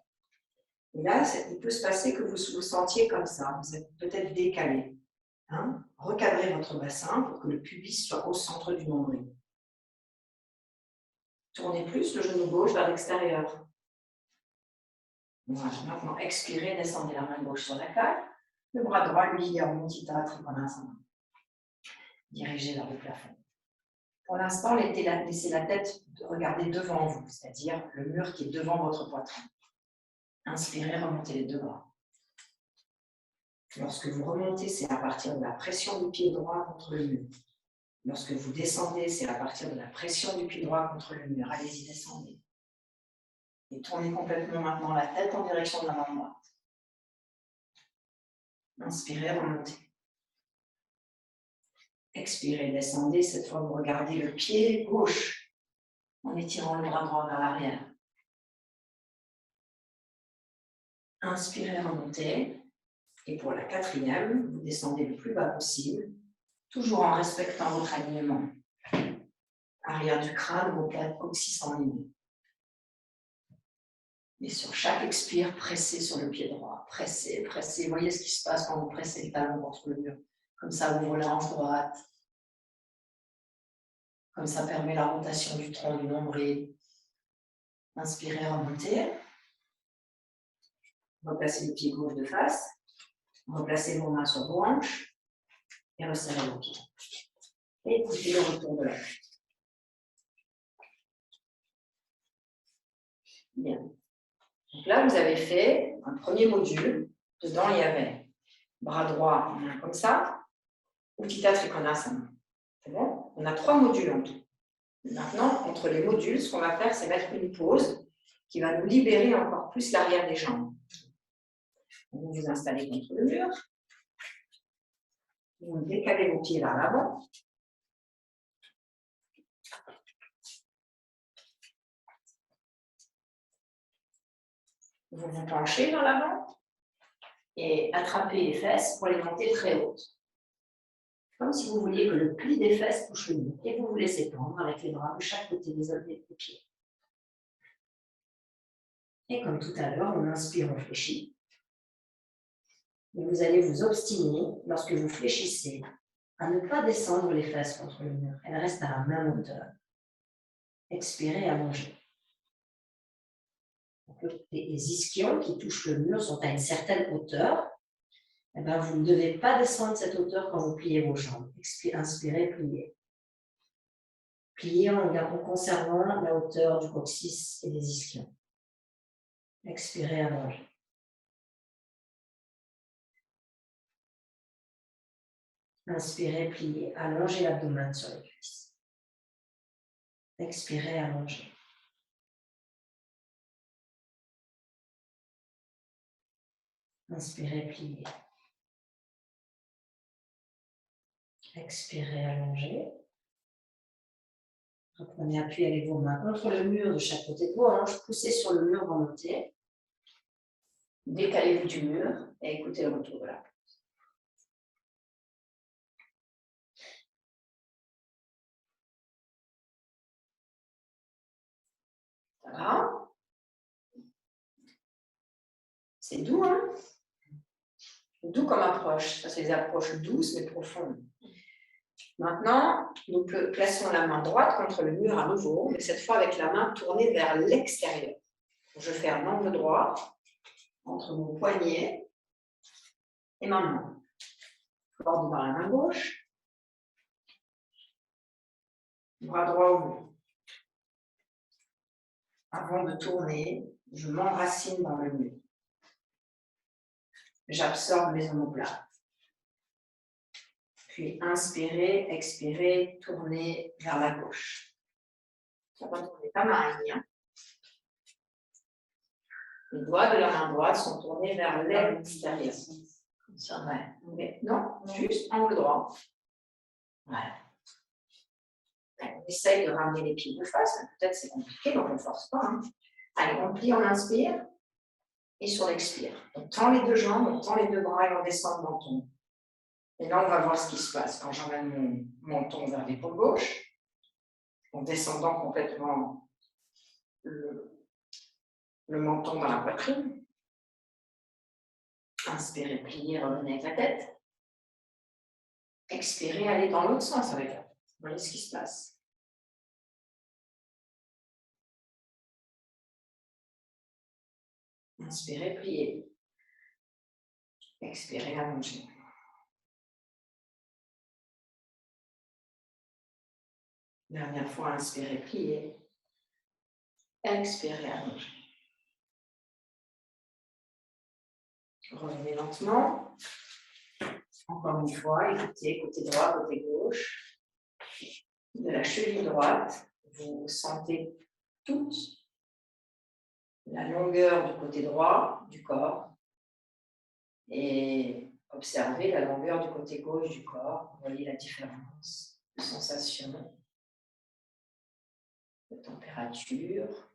Speaker 1: Et là, il peut se passer que vous vous sentiez comme ça. Vous êtes peut-être décalé. Hein. Recadrez votre bassin pour que le pubis soit au centre du nombril. Tournez plus le genou gauche vers l'extérieur. Voilà. Maintenant, expirez, descendez la main gauche sur la cale. Le bras droit, lui, il est en Mudita Trikonasana. Dirigé vers le plafond. Pour l'instant, laissez la tête regarder devant vous, c'est-à-dire le mur qui est devant votre poitrine. Inspirez, remontez les deux bras. Lorsque vous remontez, c'est à partir de la pression du pied droit contre le mur. Lorsque vous descendez, c'est à partir de la pression du pied droit contre le mur. Allez-y, descendez. Et tournez complètement maintenant la tête en direction de la main droite. Inspirez, remontez. Expirez, descendez. Cette fois, vous regardez le pied gauche en étirant le bras droit vers l'arrière. Inspirez, remontez. Et pour la quatrième, vous descendez le plus bas possible, toujours en respectant votre alignement. Arrière du crâne, vos plates coccyx en ligne. Et sur chaque expire, pressez sur le pied droit. Pressez, pressez. Voyez ce qui se passe quand vous pressez le talon contre le mur. Comme ça, ouvre la hanche droite. Comme ça permet la rotation du tronc, du nombril. Inspirez, remontez. Replacez le pied gauche de face. Replacez vos mains sur vos hanches. Et resserrez vos pieds. Et écoutez le retour de la tête. Bien. Donc là, vous avez fait un premier module. Dedans, il y avait bras droit, main comme ça. Utthita Trikonasana. C'est bon? On a 3 modules en tout. Maintenant, entre les modules, ce qu'on va faire, c'est mettre une pause qui va nous libérer encore plus l'arrière des jambes. Vous vous installez contre le mur. Vous décalez vos pieds vers l'avant. Vous vous penchez vers l'avant et attrapez les fesses pour les monter très hautes. Comme si vous vouliez que le pli des fesses touche le mur. Et vous vous laissez tendre avec les bras de chaque côté des pieds. Et comme tout à l'heure, on inspire, on fléchit. Et vous allez vous obstiner, lorsque vous fléchissez, à ne pas descendre les fesses contre le mur. Elles restent à la même hauteur. Expirez, allongez. Les ischions qui touchent le mur sont à une certaine hauteur. Eh bien, vous ne devez pas descendre cette hauteur quand vous pliez vos jambes. Inspirez, pliez. Pliez en conservant la hauteur du coccyx et des ischions. Expirez, allongez. Inspirez, pliez. Allongez l'abdomen sur les cuisses. Expirez, allongez. Inspirez, pliez. Expirez, allongez. Reprenez appui avec vos mains contre le mur de chaque côté de vos hanches. Poussez sur le mur, remontez. Décalez-vous du mur et écoutez le retour de la pause. Ça va? C'est doux, hein? Doux comme approche. Ça, c'est des approches douces mais profondes. Maintenant, nous plaçons la main droite contre le mur à nouveau, mais cette fois avec la main tournée vers l'extérieur. Je fais un angle droit entre mon poignet et ma main. Porte dans la main gauche, bras droit au mur. Avant de tourner, je m'enracine dans le mur. J'absorbe mes omoplates. Puis inspirez, expirez, tournez vers la gauche. Ça va tourner ta main. Les doigts de la main droite sont tournés vers l'extérieur. Ouais. Non, juste angle droit. Voilà. On essaye de ramener les pieds de face, peut-être c'est compliqué, donc on ne force pas. Hein. Allez, on plie, on inspire, et sur l'expire. On tend les deux jambes, on tend les deux bras et on descend le menton. Et là, on va voir ce qui se passe. Quand j'emmène mon menton vers l'épaule gauche, en descendant complètement le menton dans la poitrine. Inspirez, pliez, revenez avec la tête. Expirez, allez dans l'autre sens avec la tête. Voyez ce qui se passe. Inspirez, pliez. Expirez, allongez. Dernière fois, inspirez, pliez. Expirez, allongez. Revenez lentement. Encore une fois, écoutez, côté droit, côté gauche. De la cheville droite, vous sentez toute la longueur du côté droit du corps et observez la longueur du côté gauche du corps. Vous voyez la différence de sensation, de température,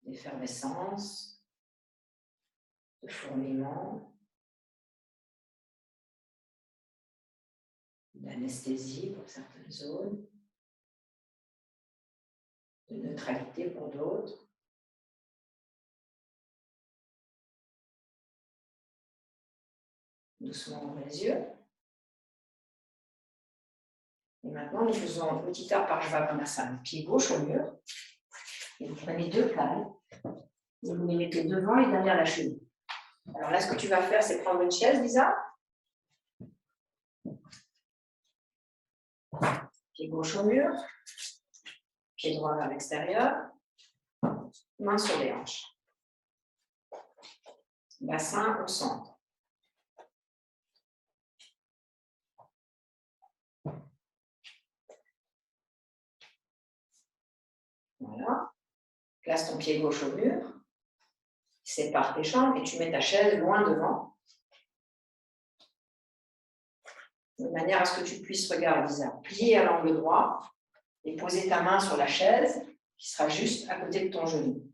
Speaker 1: d'effervescence, de fourmillement, d'anesthésie pour certaines zones, de neutralité pour d'autres. Doucement, ouvrez les yeux. Et maintenant, nous faisons un petit pas par Shavasana. Pied gauche au mur. Et vous prenez deux cales. Et vous les mettez devant et derrière la cheville. Alors là, ce que tu vas faire, c'est prendre une chaise, Lisa. Pied gauche au mur. Pied droit vers l'extérieur. Main sur les hanches. Bassin au centre. Voilà. Place ton pied gauche au mur. Sépare tes jambes et tu mets ta chaise loin devant. De manière à ce que tu puisses regarder, Lisa, plier à l'angle droit et poser ta main sur la chaise qui sera juste à côté de ton genou.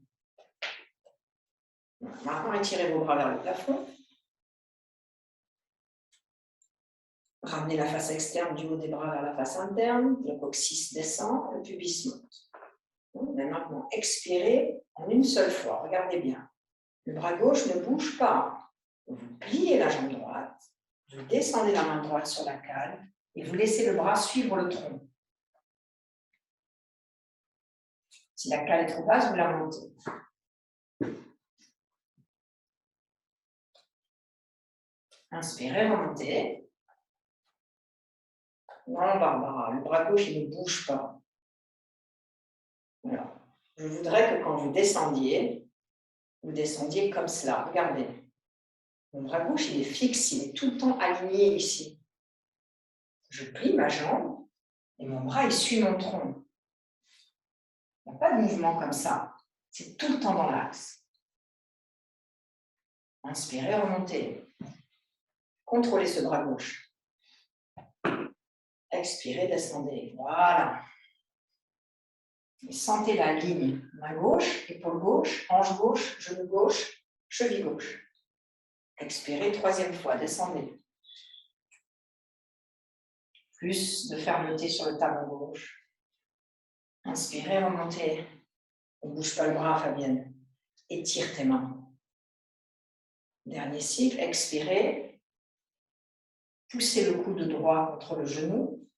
Speaker 1: Maintenant, étirez vos bras vers le plafond. Ramenez la face externe du haut des bras vers la face interne. Le coccyx descend, le pubis monte. Maintenant, expirez en une seule fois. Regardez bien. Le bras gauche ne bouge pas. Vous pliez la jambe droite. Vous descendez la main droite sur la cale et vous laissez le bras suivre le tronc. Si la cale est trop basse, vous la montez. Inspirez, remontez. Non, Barbara, le bras gauche il ne bouge pas. Alors, je voudrais que quand vous descendiez comme cela. Regardez. Mon bras gauche, il est fixe, il est tout le temps aligné ici. Je plie ma jambe et mon bras, il suit mon tronc. Il n'y a pas de mouvement comme ça. C'est tout le temps dans l'axe. Inspirez, remontez. Contrôlez ce bras gauche. Expirez, descendez. Voilà. Et sentez la ligne. Main gauche, épaule gauche, hanche gauche, genou gauche, cheville gauche. Expirez, troisième fois, descendez. Plus de fermeté sur le talon gauche. Inspirez, remontez. Ne bouge pas le bras, Fabienne. Étire tes mains. Dernier cycle, expirez. poussez le coude droit contre le genou.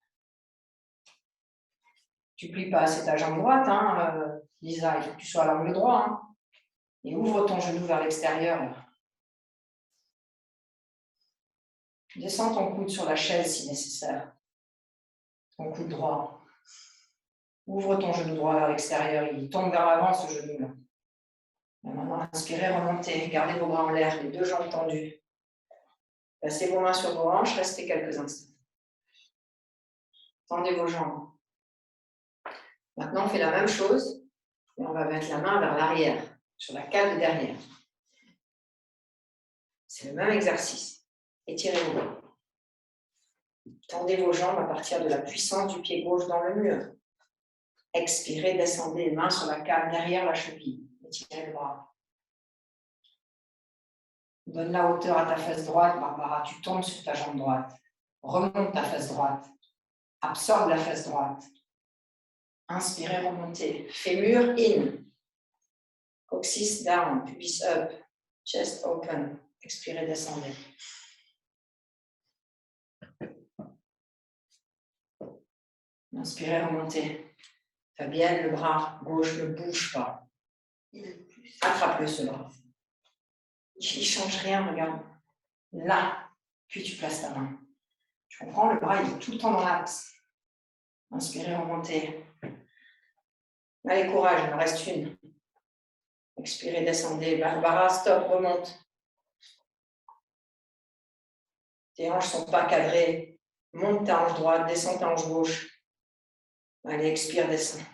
Speaker 1: Tu ne plies pas assez ta jambe droite, hein, Lisa, il faut que tu sois à l'angle droit. Hein. Et ouvre ton genou vers l'extérieur. Descends ton coude sur la chaise si nécessaire. Ton coude droit. Ouvre ton genou droit vers l'extérieur. Il tombe vers l'avant, ce genou-là. Maintenant, inspirez, remontez. Gardez vos bras en l'air, les deux jambes tendues. Placez vos mains sur vos hanches, restez quelques instants. Tendez vos jambes. Maintenant, on fait la même chose. Et on va mettre la main vers l'arrière, sur la cale de derrière. C'est le même exercice. Étirez vos bras. Tendez vos jambes à partir de la puissance du pied gauche dans le mur. Expirez, descendez les mains sur la cale derrière la cheville. Étirez le bras. Donne la hauteur à ta fesse droite, Barbara. Tu tombes sur ta jambe droite. Remonte ta fesse droite. Absorbe la fesse droite. Inspirez, remontez. Fémur in. Coccyx down. Pubis up. Chest open. Expirez, descendez. Inspirez, remontez. Fabienne, le bras gauche ne bouge pas. Attrape-le, ce bras. Il ne change rien, regarde. Là, puis tu places ta main. Tu comprends, le bras, il est tout le temps dans l'axe. Inspirez, remontez. Allez, courage, il en reste une. Expirez, descendez. Barbara, stop, remonte. Tes hanches ne sont pas cadrées. Monte ta hanche droite, descends ta hanche gauche. Allez, expire, descends.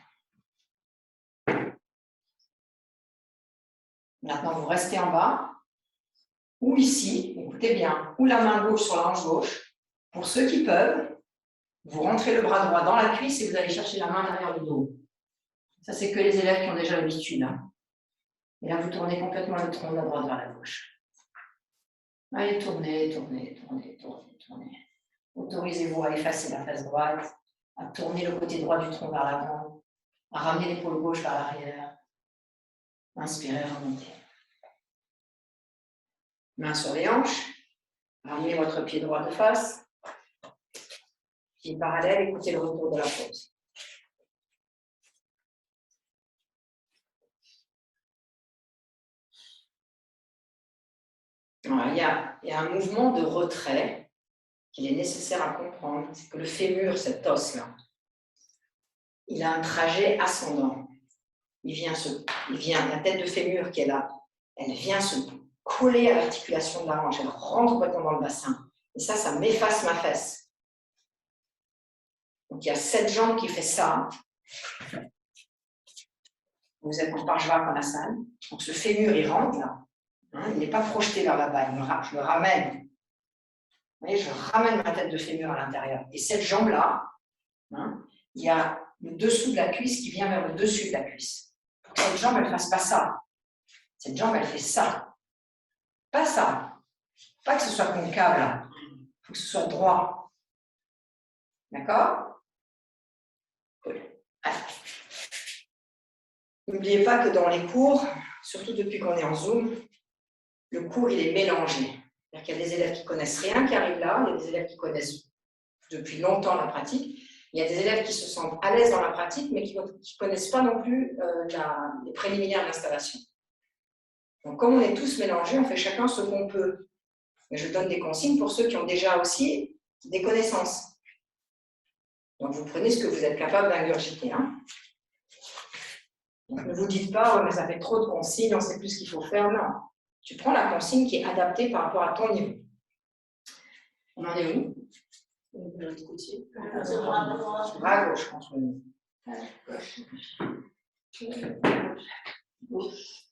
Speaker 1: Maintenant, vous restez en bas. Ou ici, écoutez bien, ou la main gauche sur la hanche gauche. Pour ceux qui peuvent, vous rentrez le bras droit dans la cuisse et vous allez chercher la main derrière le dos. Ça, c'est que les élèves qui ont déjà l'habitude. Hein. Et là, vous tournez complètement le tronc de la droite vers la gauche. Allez, tournez, tournez, tournez, tournez, tournez. Autorisez-vous à effacer la face droite, à tourner le côté droit du tronc vers l'avant, à ramener l'épaule gauche vers l'arrière. Inspirez, remontez. Main sur les hanches. Ramenez votre pied droit de face. Pied parallèle, écoutez le retour de la pause. Alors, il y a un mouvement de retrait qu'il est nécessaire à comprendre. C'est que le fémur, cet os-là, il a un trajet ascendant. La tête de fémur qui est là, elle vient se coller à l'articulation de la hanche, elle rentre complètement dans le bassin. Et ça m'efface ma fesse. Donc il y a cette jambe qui fait ça. Vous êtes en Parshvakonasana. Donc ce fémur, il rentre là. Hein, il n'est pas projeté vers là-bas, je le ramène. Vous voyez, je ramène ma tête de fémur à l'intérieur. Et cette jambe-là, hein, il y a le dessous de la cuisse qui vient vers le dessus de la cuisse. Pour que cette jambe, elle ne fasse pas ça. Cette jambe, elle fait ça. Pas ça. Pas que ce soit concave là. Il faut que ce soit droit. D'accord? Cool. N'oubliez pas que dans les cours, surtout depuis qu'on est en Zoom, le cours, il est mélangé. C'est-à-dire qu'il y a des élèves qui ne connaissent rien qui arrivent là, il y a des élèves qui connaissent depuis longtemps la pratique, il y a des élèves qui se sentent à l'aise dans la pratique, mais qui ne connaissent pas non plus les préliminaires de l'installation. Donc, comme on est tous mélangés, on fait chacun ce qu'on peut. Mais je donne des consignes pour ceux qui ont déjà aussi des connaissances. Donc, vous prenez ce que vous êtes capable d'ingurgiter. Hein. Donc, ne vous dites pas, oh, mais ça fait trop de consignes, on ne sait plus ce qu'il faut faire. Non. Tu prends la consigne qui est adaptée par rapport à ton niveau. On en est où? De l'autre côté. Bras gauche contre nous.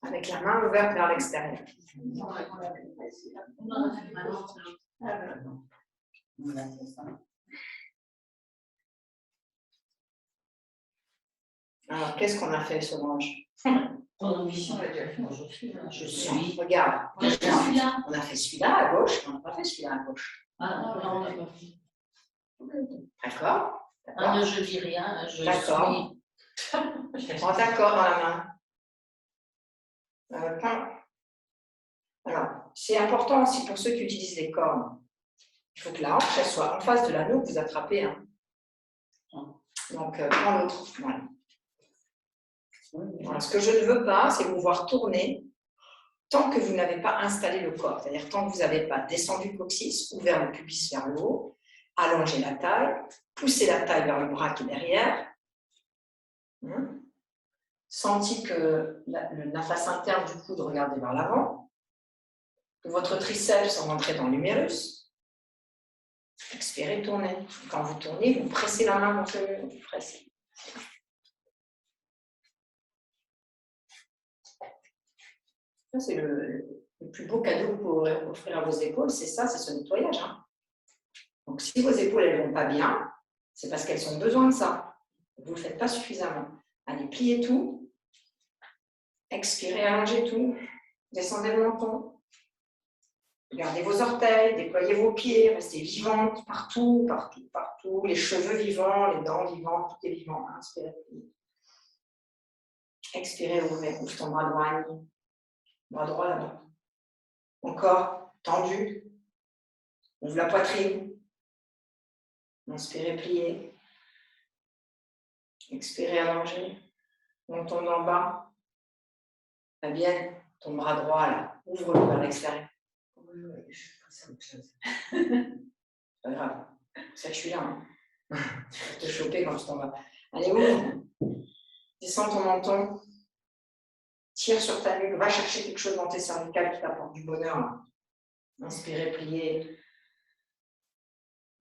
Speaker 1: Avec la main ouverte vers l'extérieur. Alors, qu'est-ce qu'on a fait, Solange?
Speaker 2: Ton ambition, je suis.
Speaker 1: Regarde, on a fait celui-là à gauche, on n'a pas fait celui-là à gauche.
Speaker 2: Ah non, on n'a pas fait.
Speaker 1: D'accord?
Speaker 2: Ah non, je dis rien, je
Speaker 1: d'accord.
Speaker 2: suis.
Speaker 1: Prends ta corde dans la main. Alors, c'est important aussi pour ceux qui utilisent les cordes. Il faut que la hanche elle soit en face de l'anneau que vous attrapez. Hein. Donc, prends l'autre. Voilà. Voilà. Ce que je ne veux pas, c'est vous voir tourner tant que vous n'avez pas installé le corps. C'est-à-dire tant que vous n'avez pas descendu le coccyx, ouvert le pubis vers le haut, allongé la taille, poussé la taille vers le bras qui est derrière. Senti que la face interne du coude regardez vers l'avant, que votre triceps rentre dans l'humérus. Expirez, tournez. Quand vous tournez, vous pressez la main contre le mur. Pressez. Ça, c'est le plus beau cadeau que vous pourrez offrir à vos épaules, c'est ça, c'est ce nettoyage. Hein. Donc, si vos épaules ne vont pas bien, c'est parce qu'elles ont besoin de ça. Vous ne le faites pas suffisamment. Allez, pliez tout. Expirez, allongez tout. Descendez le menton. Regardez vos orteils, déployez vos pieds, restez vivante partout, partout, partout. Les cheveux vivants, les dents vivantes, tout est vivant. Inspirez. Expirez, ouvrez, ouvre ton bras droit. Bras droit là-bas. Encore tendu. Ouvre la poitrine. Inspirez, pliez. Expirez, allongez. On tombe en bas. Fabienne, ton bras droit là, ouvre-le vers l'extérieur.
Speaker 2: Oui, je suis passée à autre chose.
Speaker 1: C'est pas grave. Ça, je suis là. Hein. Je vais te choper quand tu t'en vas. Allez, ouvre. Descends ton menton. Tire sur ta nuque. Va chercher quelque chose dans tes cervicales qui t'apporte du bonheur. Là. Inspirez, pliez.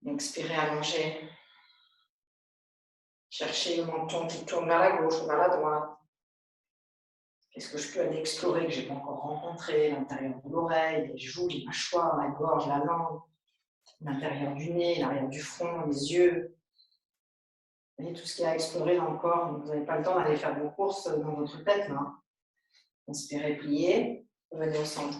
Speaker 1: Expirez, allongez. Cherchez le menton qui tourne vers la gauche ou vers la droite. Qu'est-ce que je peux aller explorer que je n'ai pas encore rencontré? L'intérieur de l'oreille, les joues, les mâchoires, la gorge, la langue, l'intérieur du nez, l'arrière du front, les yeux. Vous voyez tout ce qu'il y a à explorer dans le corps. Vous n'avez pas le temps d'aller faire vos courses dans votre tête. Là. Inspirez, pliez. Revenez au centre.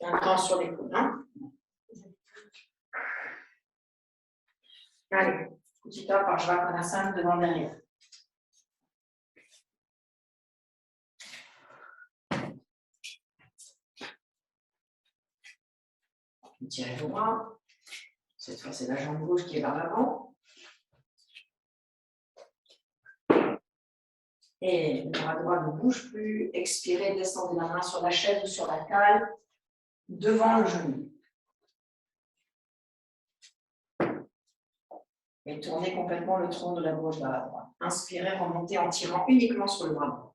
Speaker 1: Un temps sur les coudes. Hein. Allez, petit pas par Jvakonasana devant derrière. Tirez vos bras. Cette fois, c'est la jambe gauche qui est vers l'avant. Et le bras droit ne bouge plus. Expirez, descendez la main sur la chaise ou sur la table, devant le genou. Et tournez complètement le tronc de la gauche vers la droite. Inspirez, remontez en tirant uniquement sur le bras droit.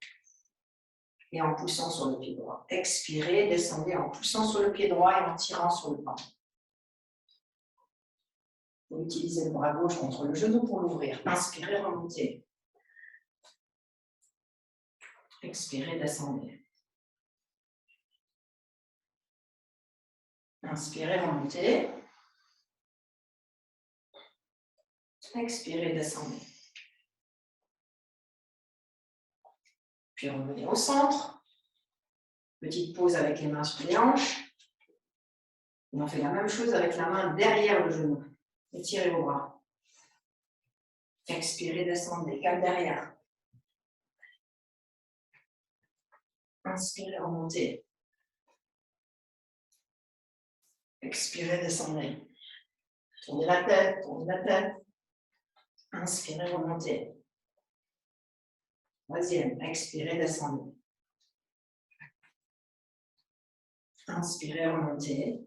Speaker 1: Et en poussant sur le pied droit. Expirez, descendez en poussant sur le pied droit et en tirant sur le bras. Vous utilisez le bras gauche contre le genou pour l'ouvrir. Inspirez, remontez. Expirez, descendez. Inspirez, remontez. Expirez, descendez. Puis revenez au centre. Petite pause avec les mains sur les hanches. Et on fait la même chose avec la main derrière le genou. Étirez vos bras. Expirez, descendez. Calme derrière. Inspirez, remontez. Expirez, descendez. Tournez la tête, tournez la tête. Inspirez, remontez. Troisième, expirez, descendez. Inspirez, remontez.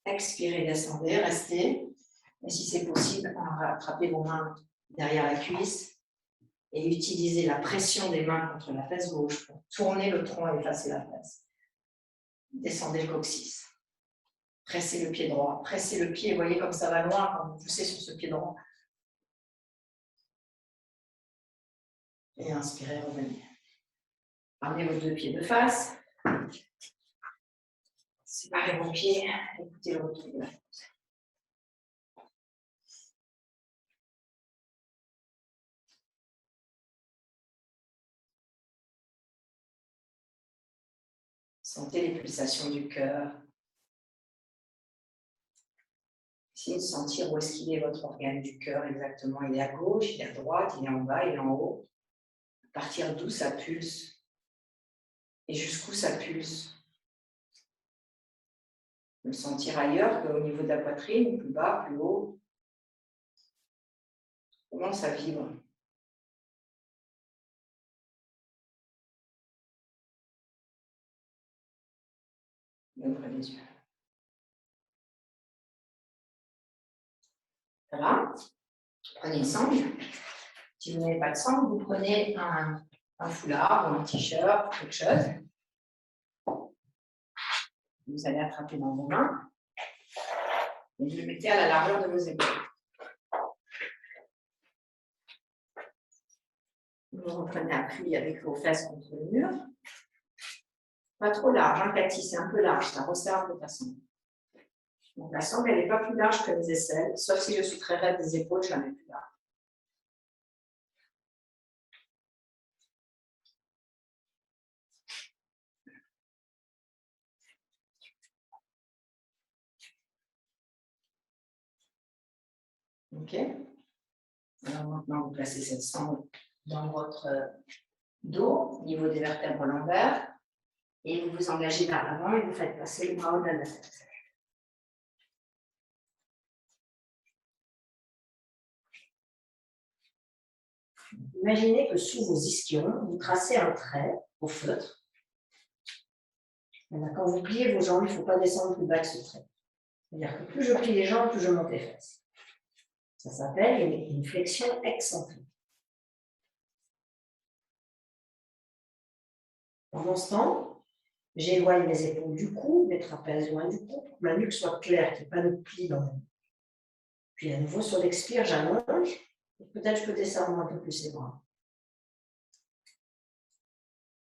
Speaker 1: Expirez, descendez, restez. Et si c'est possible, attrapez vos mains derrière la cuisse et utilisez la pression des mains contre la fesse gauche pour tourner le tronc et effacer la fesse. Descendez le coccyx. Pressez le pied droit. Pressez le pied, voyez comme ça va loin quand vous poussez sur ce pied droit. Et inspirez, revenez. Ramenez vos deux pieds de face. Séparez vos pieds. Écoutez le retour de la pose. Sentez les pulsations du cœur. Essayez de sentir où est-ce qu'il est votre organe du cœur exactement. Il est à gauche, il est à droite, il est en bas, il est en haut. À partir d'où ça pulse. et jusqu'où ça pulse. Le sentir ailleurs qu'au niveau de la poitrine, plus bas, plus haut. Comment ça vibre? Ouvrez les yeux. Ça va? Prenez une sangle. Si vous n'avez pas de sangle, vous prenez un foulard ou un t-shirt, quelque chose. Vous allez attraper dans vos mains et vous le mettez à la largeur de vos épaules. Vous reprenez appui avec vos fesses contre le mur. Pas trop large, hein, Cathy, c'est un peu large, ça resserre de façon. Donc la sangle, elle n'est pas plus large que les aisselles, sauf si je suis très raide des épaules, je la mets plus large. Ok. Alors maintenant, vous placez cette sangle dans votre dos, au niveau des vertèbres lombaires, et vous vous engagez vers l'avant et vous faites passer le bras au-delà de la tête. Imaginez que sous vos ischions, vous tracez un trait au feutre. Quand vous pliez vos jambes, il ne faut pas descendre plus bas que ce trait. C'est-à-dire que plus je plie les jambes, plus je monte les fesses. Ça s'appelle une flexion excentrique. Pendant ce temps, j'éloigne mes épaules du cou, mes trapèzes loin du cou, pour que ma nuque soit claire, qu'il n'y ait pas de pli dans la nuque. Puis à nouveau, sur l'expire, j'allonge. Peut-être je peux descendre un peu plus les bras.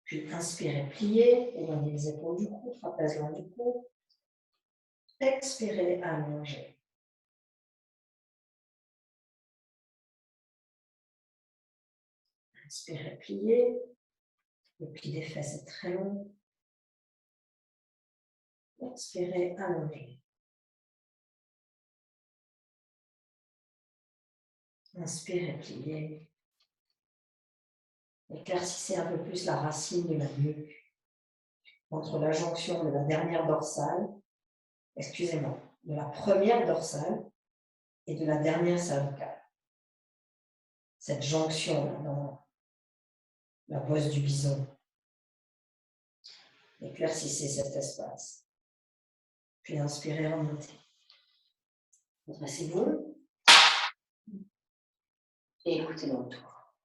Speaker 1: Puis inspirez, pliez, éloignez les épaules du cou, trapèzes loin du cou. Expirez, allongez. Inspirez, pliez. Le pli des fesses est très long. Expirez, allongez. Inspirez, pliez. Éclaircissez un peu plus la racine de la nuque entre la jonction de la dernière dorsale, excusez-moi, de la première dorsale et de la dernière cervicale. Cette jonction dans la bosse du bison. Éclaircissez cet espace. Puis inspirez, remontez. Redressez-vous et écoutez dans le tour.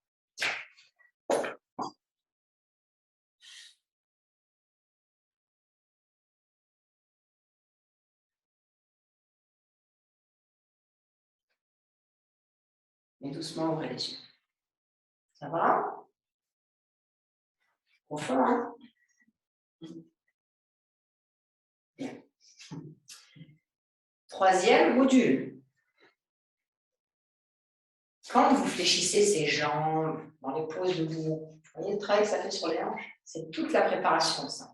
Speaker 1: Et doucement, ouvrez les yeux. Ça va? Profond, hein? Bien. Troisième module. Quand vous fléchissez ces jambes dans les poses debout, vous voyez le travail que ça fait sur les hanches? C'est toute la préparation, ça.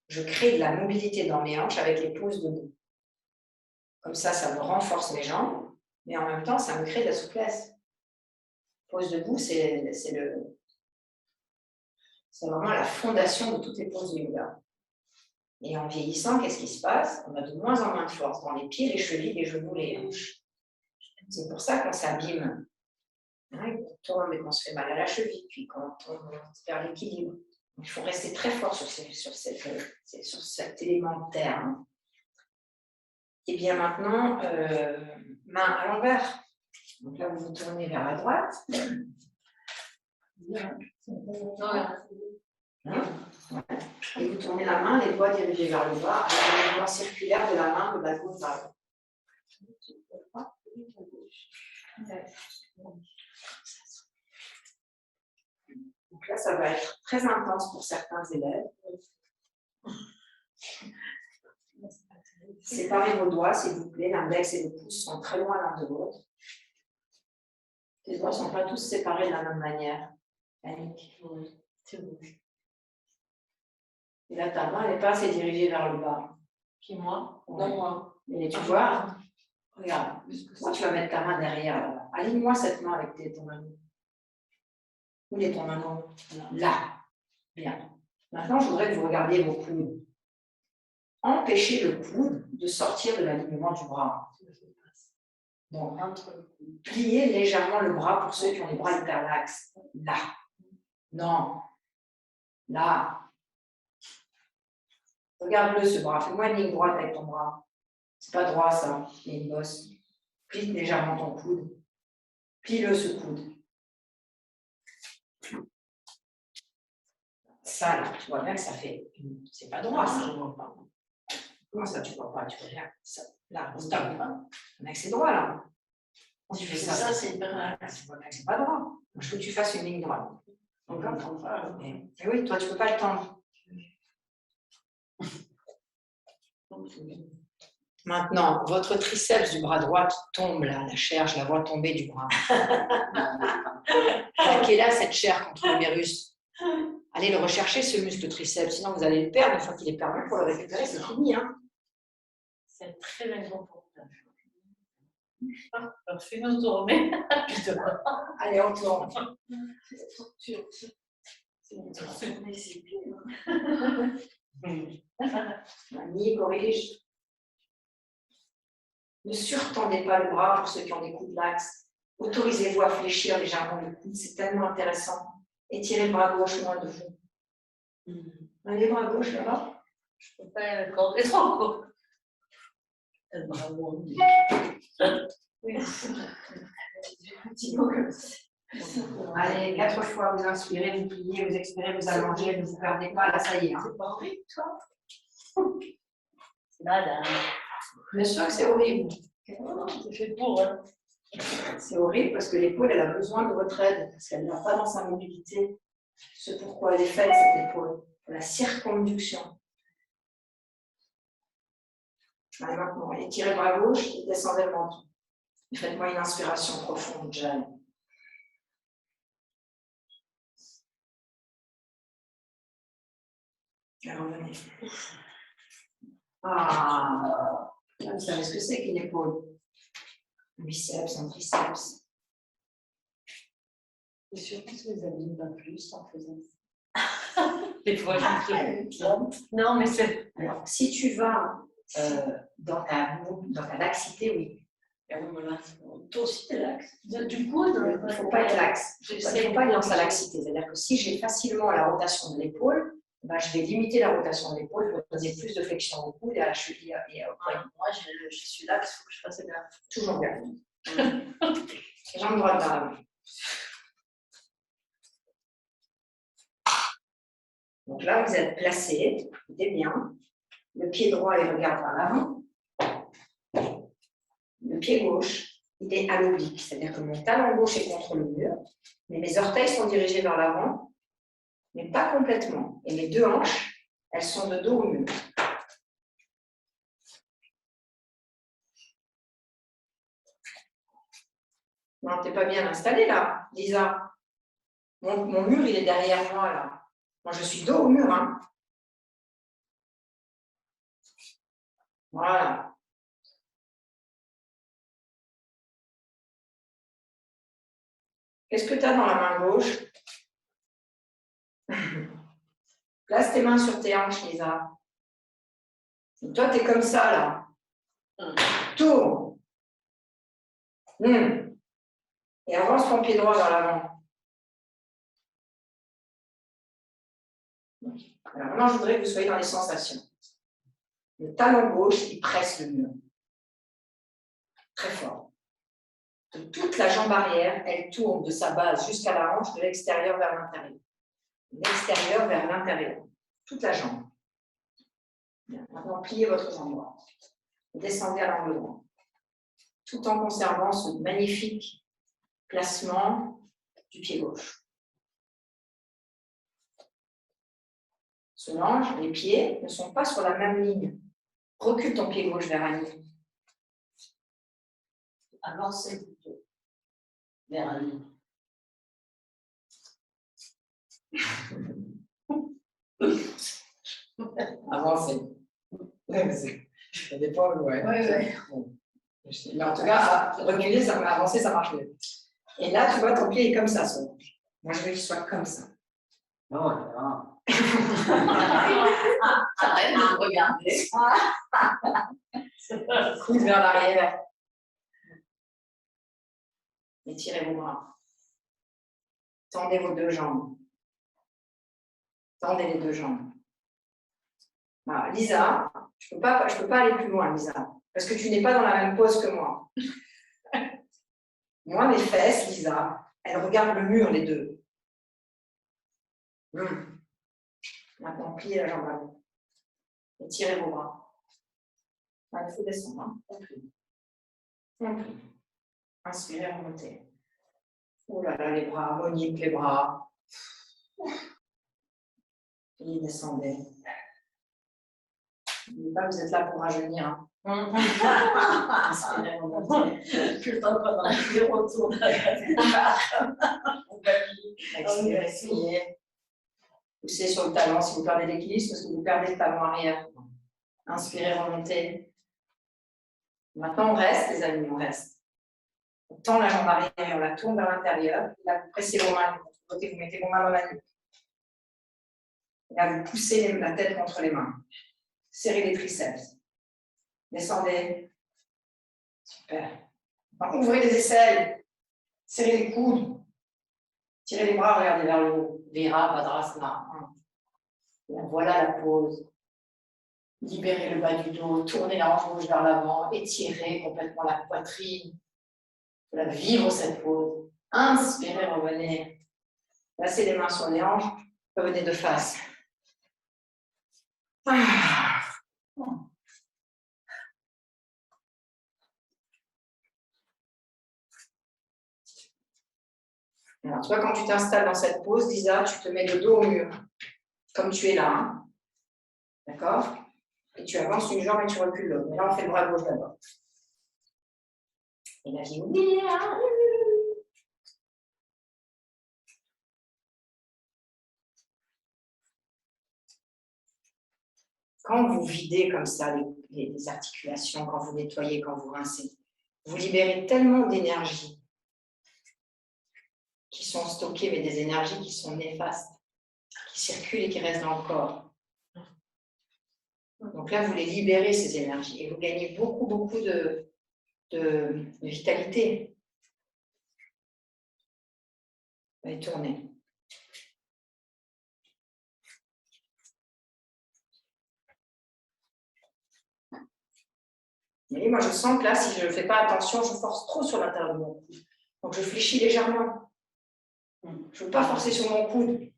Speaker 1: Je crée de la mobilité dans mes hanches avec les poses debout. Comme ça me renforce mes jambes, mais en même temps, ça me crée de la souplesse. Pose debout, c'est vraiment la fondation de toutes les poses de yoga. Et en vieillissant, qu'est-ce qui se passe? On a de moins en moins de force dans les pieds, les chevilles, les genoux, les hanches. C'est pour ça qu'on s'abîme, hein, qu'on tombe et qu'on se fait mal à la cheville, puis qu'on perd l'équilibre. Il faut rester très fort sur cet élément de terre. Hein. Et bien maintenant, main à l'envers. Donc là, vous vous tournez vers la droite. Et vous tournez la main, les doigts dirigés vers le bas, avec le mouvement circulaire de la main de la gauche vers le bas. Donc là, ça va être très intense pour certains élèves. Séparez vos doigts, s'il vous plaît. L'index et le pouce sont très loin l'un de l'autre. Les doigts ne sont pas tous séparés de la même manière. Annick, c'est rouge. Et là, ta main, elle n'est pas assez dirigée vers le bas.
Speaker 2: Qui, moi?
Speaker 1: Ouais.
Speaker 2: Non, moi.
Speaker 1: Et tu vois, regarde, moi, tu vas mettre ta main derrière. Aligne-moi cette main avec ton anneau. Où est ton anneau? Là. Bien. Maintenant, je voudrais que vous regardiez vos coudes. Empêchez le coude de sortir de l'alignement du bras. Donc, pliez légèrement le bras pour ceux qui ont les bras hyperlaxes. Là. Non. Là. Regarde-le, ce bras. Fais-moi une ligne droite avec ton bras. C'est pas droit, ça. Il y a une bosse. Plie légèrement ton coude. Plie-le, ce coude. Ça, là, tu vois bien que ça fait... C'est pas droit, ça, je vois pas. Comment ça, tu vois pas? Tu vois bien. Ça, là, on tape. Mais c'est droit, là. Quand tu fais ça, c'est hyperlaxe. Tu vois bien que c'est pas droit. Moi, je veux que tu fasses une ligne droite. Mais oui, toi, tu peux pas le tendre. Maintenant, votre triceps du bras droit qui tombe là, la chair, je la vois tomber du bras. Taquez-là, cette chair contre l'humérus. Allez le rechercher, ce muscle triceps, sinon vous allez le perdre. Une fois qu'il est perdu, pour le récupérer, c'est fini. Hein.
Speaker 2: C'est très inconfortable. Alors, fais-nous tourner.
Speaker 1: Allez, on tourne. Ni corrige. Ne surtendez pas le bras pour ceux qui ont des coudes laxes. Autorisez-vous à fléchir légèrement le coude, c'est tellement intéressant. Étirez le bras gauche loin de vous. Allez, bras gauche là-bas.
Speaker 2: Je ne peux pas l'accorder trop. Le bras gauche.
Speaker 1: Allez, 4 fois, vous inspirez, vous pliez, vous expirez, vous allongez, ne vous perdez pas, là, ça y est. Hein.
Speaker 2: C'est pas horrible, toi? C'est malade.
Speaker 1: Bien sûr que c'est horrible.
Speaker 2: C'est fait pour. Hein.
Speaker 1: C'est horrible parce que l'épaule, elle a besoin de votre aide, parce qu'elle n'a pas dans sa mobilité. C'est pourquoi elle est faite, cette épaule, pour la circonduction. Allez, maintenant, étirez le bras gauche et descendez le menton. Faites-moi une inspiration profonde, Jeanne. Revenez. Ah, vous savez ce que c'est qu'une épaule? Un biceps, un triceps.
Speaker 2: Et surtout si vous abîmez pas plus en faisant ça. Des fois, je non, mais c'est.
Speaker 1: Alors, si tu vas dans ta laxité, oui.
Speaker 2: Toi aussi, t'es laxe. Du coup,
Speaker 1: il ne faut pas être laxe. Il ne faut pas être dans sa laxité. C'est-à-dire que si j'ai facilement la rotation de l'épaule, ben, je vais limiter la rotation de l'épaule, je vais donner plus de flexion au coude et à la cheville et au poignet.
Speaker 2: Moi, je suis laxe, il faut que je fasse bien.
Speaker 1: Toujours bien. Jambe droite dans la main. Donc là, vous êtes placé, écoutez bien. Le pied droit, il regarde vers l'avant. Le pied gauche, il est à l'oblique, c'est-à-dire que mon talon gauche est contre le mur, mais mes orteils sont dirigés vers l'avant, mais pas complètement. Et mes deux hanches, elles sont de dos au mur. Non, t'es pas bien installée là, Lisa. Mon mur, il est derrière moi là. Moi, je suis dos au mur. Hein. Voilà. Qu'est-ce que tu as dans la main gauche? Place tes mains sur tes hanches, Lisa. Et toi, tu es comme ça, là. Tourne. Et avance ton pied droit vers l'avant. Alors maintenant, je voudrais que vous soyez dans les sensations. Le talon gauche, il presse le mur. Très fort. De toute la jambe arrière, elle tourne de sa base jusqu'à la hanche, de l'extérieur vers l'intérieur. De l'extérieur vers l'intérieur. Toute la jambe. Bien. Maintenant, pliez votre jambe droite. Descendez à l'angle droit. Tout en conservant ce magnifique placement du pied gauche. Solange, les pieds ne sont pas sur la même ligne. Recule ton pied gauche vers Annie.
Speaker 2: Avancez plutôt vers Annie.
Speaker 1: Avancez. Ça dépend, ouais.
Speaker 2: Bon.
Speaker 1: Mais en tout cas, reculer, avancer, ça marche mieux. Et là, tu vois, ton pied est comme ça, Solange. Moi, je veux qu'il soit comme ça.
Speaker 2: Non, Arrête de me regarder.
Speaker 1: Coude vers l'arrière. Étirez vos bras. Tendez vos deux jambes. Tendez les deux jambes. Voilà. Lisa, je peux pas aller plus loin, Lisa, parce que tu n'es pas dans la même pose que moi. Moi, mes fesses, Lisa, elles regardent le mur, les deux. Maintenant, pliez la jambe à vous. Étirez vos bras. Il faut descendre. Hein. On plie. Inspirez, remontez. Oh là là, les bras, harmoniques, les bras. Et descendez. N'oubliez pas, vous êtes là pour rajeunir. Hein. Inspirez, remontez.
Speaker 2: Plus le temps de prendre un petit retour.
Speaker 1: Expirez, essuyez. Poussez sur le talon si vous perdez l'équilibre, parce que vous perdez le talon arrière. Inspirez, remontez. Maintenant, on reste, les amis, on reste. On tend la jambe arrière et on la tourne vers l'intérieur. Là, vous pressez vos mains de l'autre côté, vous mettez vos mains dans la nuque. Là, vous poussez la tête contre les mains. Serrez les triceps. Descendez. Super. Maintenant, ouvrez les aisselles. Serrez les coudes. Tirez les bras, regardez vers le haut. Virabhadrasana. Voilà la pose. Libérez le bas du dos, tournez la hanche gauche vers l'avant, étirez complètement la poitrine. Voilà, vivre cette pose. Inspirez, revenez. Placez les mains sur les hanches, revenez de face. Alors, tu vois, quand tu t'installes dans cette pose, Lisa, tu te mets le dos au mur, comme tu es là. Hein. D'accord? Et tu avances une jambe et tu recules l'autre. Mais là, on fait le bras gauche d'abord. Et la vie, quand vous videz comme ça les articulations, quand vous nettoyez, quand vous rincez, vous libérez tellement d'énergie qui sont stockées, mais des énergies qui sont néfastes, qui circulent et qui restent dans le corps. Donc là, vous les libérez, ces énergies, et vous gagnez beaucoup, beaucoup de vitalité. Allez, tournez. Et moi, je sens que là, si je ne fais pas attention, je force trop sur l'intérieur de mon coude. Donc, je fléchis légèrement. Je ne veux pas forcer sur mon coude.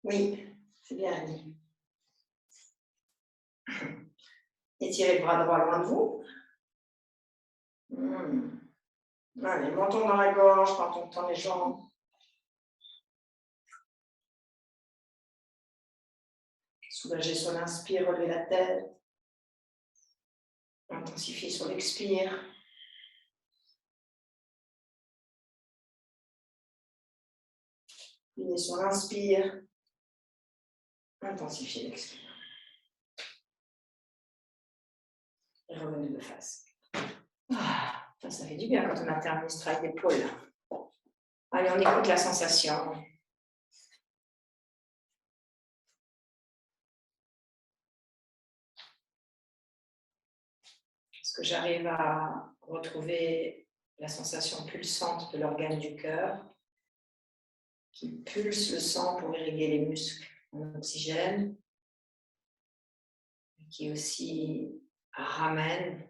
Speaker 1: Oui, c'est bien dit. Étirez le bras droit loin de vous. Allez, menton dans la gorge quand on tend les jambes. Soulagez sur l'inspire, relevez la tête. Intensifiez sur l'expire. Pliez sur l'inspire. Intensifiez l'expire. Et revenez de face. Ça fait du bien quand on a terminé ce travail d'épaule. Allez, on écoute la sensation. Est-ce que j'arrive à retrouver la sensation pulsante de l'organe du cœur qui pulse le sang pour irriguer les muscles en oxygène, qui aussi ramène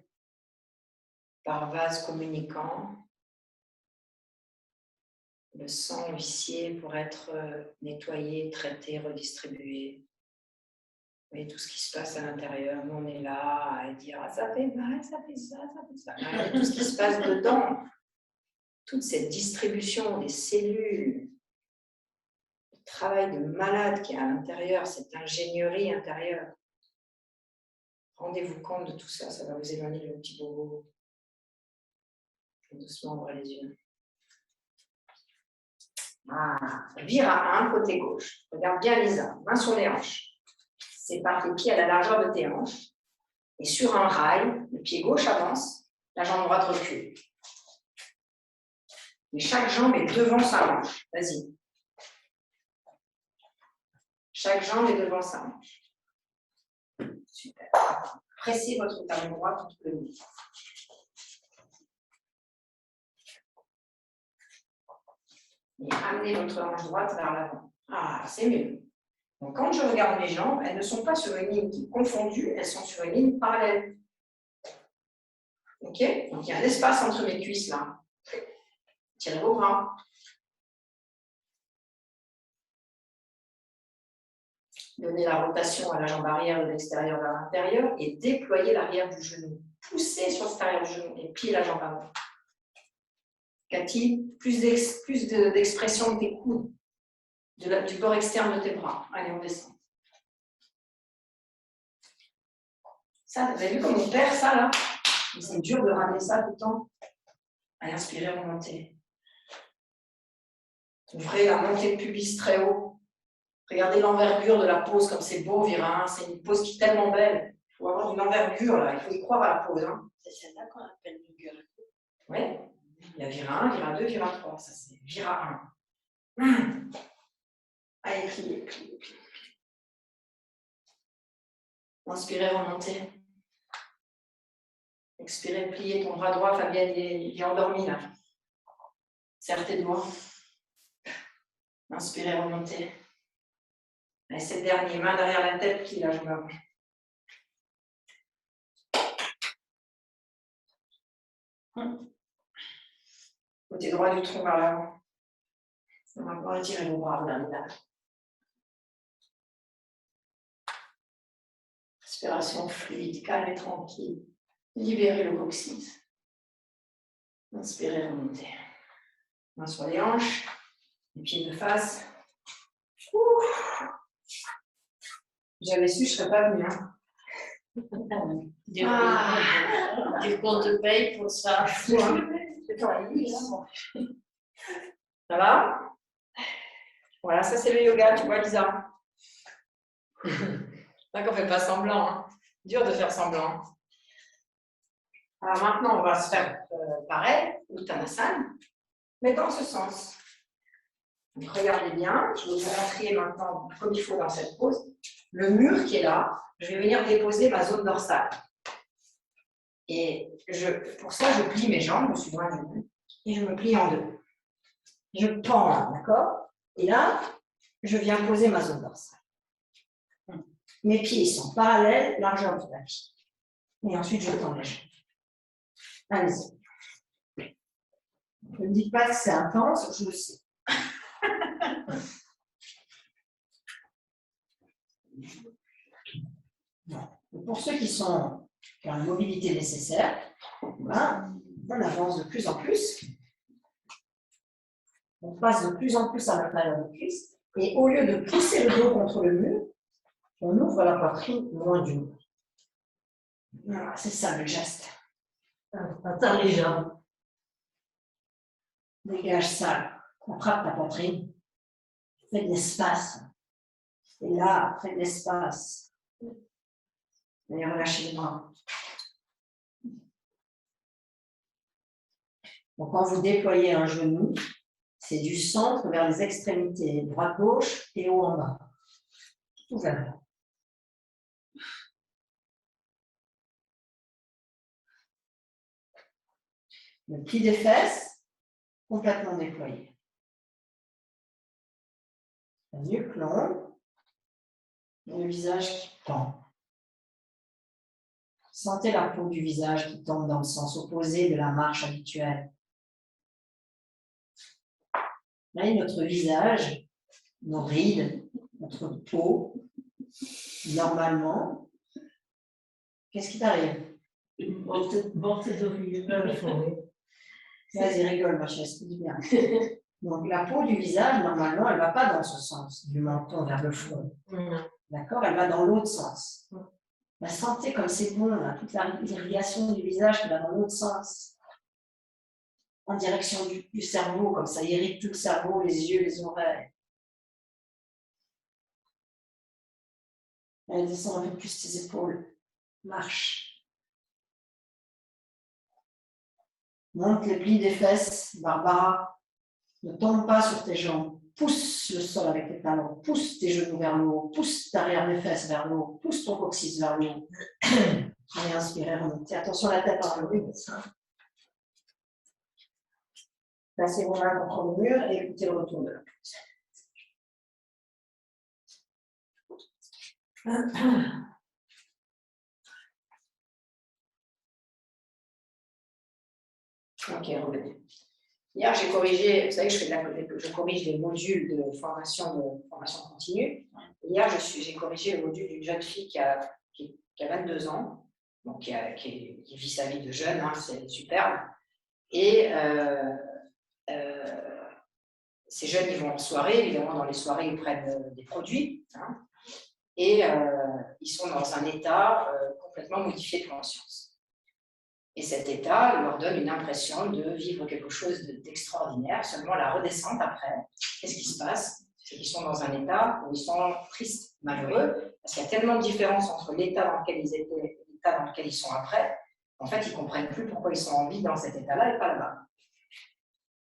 Speaker 1: par vase communicant le sang huissier pour être nettoyé, traité, redistribué. Vous voyez tout ce qui se passe à l'intérieur. Nous, on est là à dire ah, ça fait mal, ça fait ça, ça fait ça. Regardez tout ce qui se passe dedans. Toute cette distribution des cellules, le travail de malade qui est à l'intérieur, cette ingénierie intérieure. Rendez-vous compte de tout ça, ça va vous éloigner le petit bobo. Doucement, ouvrez les yeux. Vire à 1 côté gauche. Regarde bien Lisa, main sur les hanches. Sépare les pieds à la largeur de tes hanches. Et sur un rail, le pied gauche avance, la jambe droite recule. Et chaque jambe est devant sa hanche. Vas-y. Chaque jambe est devant sa hanche. Super. Pressez votre talon droit contre le mur. Et amenez votre hanche droite vers l'avant. Ah, c'est mieux. Donc, quand je regarde mes jambes, elles ne sont pas sur une ligne confondue, elles sont sur une ligne parallèle. Ok? Donc, il y a un espace entre mes cuisses là. Tirez vos bras. Donnez la rotation à la jambe arrière de l'extérieur vers l'intérieur et déployez l'arrière du genou. Poussez sur cet arrière du genou et pliez la jambe avant. Cathy, plus d'expression de tes coudes, du bord externe de tes bras. Allez, on descend. Ça, vous avez vu comme on perd ça là? C'est dur de ramener ça tout le temps. Allez, inspirez, remontez. Ouvrez la montée de pubis très haut. Regardez l'envergure de la pose, comme c'est beau, Vira. Hein. C'est une pose qui est tellement belle. Il faut avoir une envergure là, il faut y croire à la pose. Hein.
Speaker 2: C'est celle-là qu'on appelle le gueule.
Speaker 1: Oui, il y a Vira 1, Vira 2, Vira 3. Ça, c'est Vira 1. Allez, pliez, pliez, pliez. Inspirez, remontez. Expirez, pliez ton bras droit. Fabienne, il est endormi là. Serre tes doigts. Inspirez, remontez. Et c'est le dernier, main derrière la tête, plie la jambe avant. Côté droit du tronc vers l'avant. Maintenant, retirez vos bras abdominales. Respiration fluide, calme et tranquille. Libérez le coccyx. Inspirez, remontez. Main sur les hanches, les pieds de face. J'avais su, je ne serais pas venue. Hein.
Speaker 2: Du compte de paye pour ça.
Speaker 1: Ça va? Voilà, ça c'est le yoga, tu vois, Lisa. C'est qu'on ne fait pas semblant. Hein. Dur de faire semblant. Alors maintenant, on va se faire pareil, Uttanasana, mais dans ce sens. Donc, regardez bien, je vais vous montrer maintenant comme il faut dans cette pose. Le mur qui est là, je vais venir déposer ma zone dorsale. Et pour ça, je plie mes jambes, je suis loin du mur, et je me plie en deux. Je pends, d'accord? Et là, je viens poser ma zone dorsale. Mes pieds sont parallèles, largeur de la pied. Et ensuite, je tends les jambes. Allez-y. Ne me dites pas que c'est intense, je le sais. Pour ceux qui ont la mobilité nécessaire, voilà, on avance de plus en plus. On passe de plus en plus à l'intérieur des cuisses. Et au lieu de pousser le dos contre le mur, on ouvre la poitrine loin du mur. Voilà, c'est ça le geste.
Speaker 2: Attends les jambes.
Speaker 1: Dégage ça. Attrape ta poitrine. Fais de l'espace. Et là, fais de l'espace. Et relâchez les bras. Donc, quand vous déployez un genou, c'est du centre vers les extrémités, droite-gauche et haut en bas. Tout vers là. Le pli des fesses, complètement déployé. La nuque longue, et le visage qui pend. Sentez la peau du visage qui tombe dans le sens opposé de la marche habituelle. Là, notre visage, nos rides, notre peau, normalement, qu'est-ce qui t'arrive?
Speaker 2: Bon, c'est d'origine.
Speaker 1: Vas-y, rigole, ma chérie, dis bien. Donc, la peau du visage, normalement, elle ne va pas dans ce sens, du menton vers le front. D'accord? Elle va dans l'autre sens. La sentez comme c'est bon, là, toute l'irrigation du visage qui va dans l'autre sens. En direction du cerveau, comme ça irrigue tout le cerveau, les yeux, les oreilles. Elle descend un peu plus tes épaules. Marche. Monte les plis des fesses, Barbara. Ne tombe pas sur tes jambes.
Speaker 3: pousse le sol avec tes talons, pousse tes genoux vers le haut, pousse derrière les fesses vers le haut, pousse ton coccyx vers le haut. Allez, inspirez, remontez. Attention, la tête en haut. Placez vos mains contre le mur et écoutez le retour de la pose. Ok, revenez. Hier, j'ai corrigé, vous savez, je corrige les modules de formation continue. Hier, j'ai corrigé le module d'une jeune fille qui a 22 ans, donc qui vit sa vie de jeune, hein, c'est superbe. Et ces jeunes, ils vont en soirée, évidemment, dans les soirées, ils prennent des produits, hein, et ils sont dans un état complètement modifié de conscience. Et cet état leur donne une impression de vivre quelque chose d'extraordinaire, seulement la redescente après, qu'est-ce qui se passe? C'est qu'ils sont dans un état où ils sont tristes, malheureux, parce qu'il y a tellement de différence entre l'état dans lequel ils étaient et l'état dans lequel ils sont après, en fait, ils ne comprennent plus pourquoi ils sont en vie dans cet état-là et pas là-bas.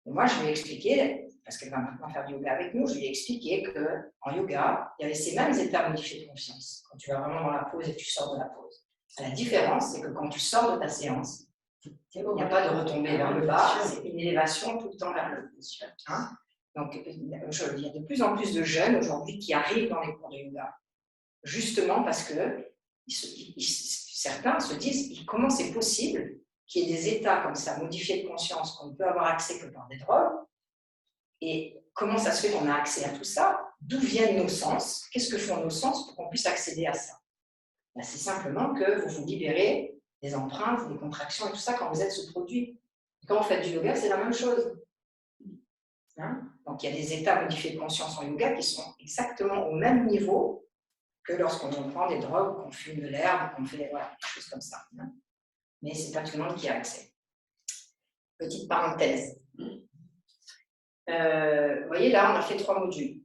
Speaker 3: Et moi, je lui ai expliqué, parce qu'elle va maintenant faire du yoga avec nous, je lui ai expliqué qu'en yoga, il y avait ces mêmes états modifiés de conscience, quand tu vas vraiment dans la pause et que tu sors de la pause. La différence, c'est que quand tu sors de ta séance, il n'y a pas de retombée vers le bas, c'est une élévation tout le temps vers le haut. Hein? Donc, il y a de plus en plus de jeunes aujourd'hui qui arrivent dans les cours de yoga, justement parce que certains se disent comment c'est possible qu'il y ait des états comme ça, modifiés de conscience, qu'on ne peut avoir accès que par des drogues, et comment ça se fait qu'on a accès à tout ça, d'où viennent nos sens, qu'est-ce que font nos sens pour qu'on puisse accéder à ça? Ben, c'est simplement que vous vous libérez des empreintes, des contractions et tout ça quand vous êtes ce produit. Quand vous faites du yoga, c'est la même chose. Hein? Donc il y a des états modifiés de conscience en yoga qui sont exactement au même niveau que lorsqu'on prend des drogues, qu'on fume de l'herbe, qu'on fait des choses comme ça. Hein? Mais ce n'est pas tout le monde qui a accès. Petite parenthèse. Vous voyez, là, on a fait 3 modules.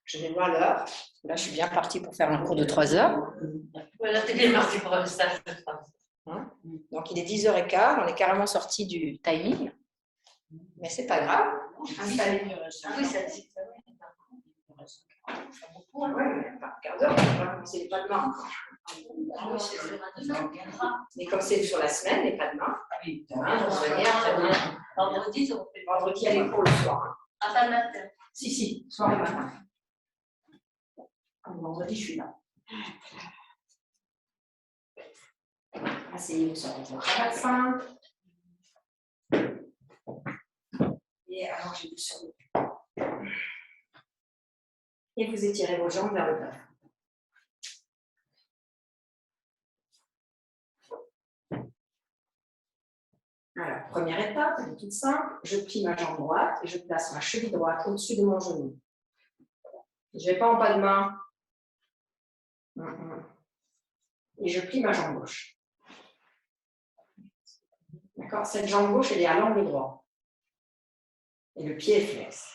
Speaker 3: Je vais voir l'heure. Là, je suis bien partie pour faire un cours de 3 heures.
Speaker 2: Voilà, t'es bien partie pour un stage.
Speaker 3: Hein? Donc, il est 10h15. On est carrément sorti du timing. Mais c'est pas grave. Installez.
Speaker 2: Oui, ça dit.
Speaker 3: Oui, mais pas un quart d'heure, on va commencer les pas de main. Mais comme c'est sur la semaine, les pas de main,
Speaker 2: Vendredi,
Speaker 3: vendredi à l'école le soir.
Speaker 2: Ah, pas le matin.
Speaker 3: Si, soir et matin. Vendredi, je suis là. Asseyez-vous sur votre bassin. Et allongez-vous sur le dos. Et vous étirez vos jambes vers le bas. Alors, première étape, elle est toute simple. Je plie ma jambe droite et je place ma cheville droite au-dessus de mon genou. Je ne vais pas en pas de main. Et je plie ma jambe gauche. D'accord? Cette jambe gauche, elle est à l'angle droit. Et le pied est flex.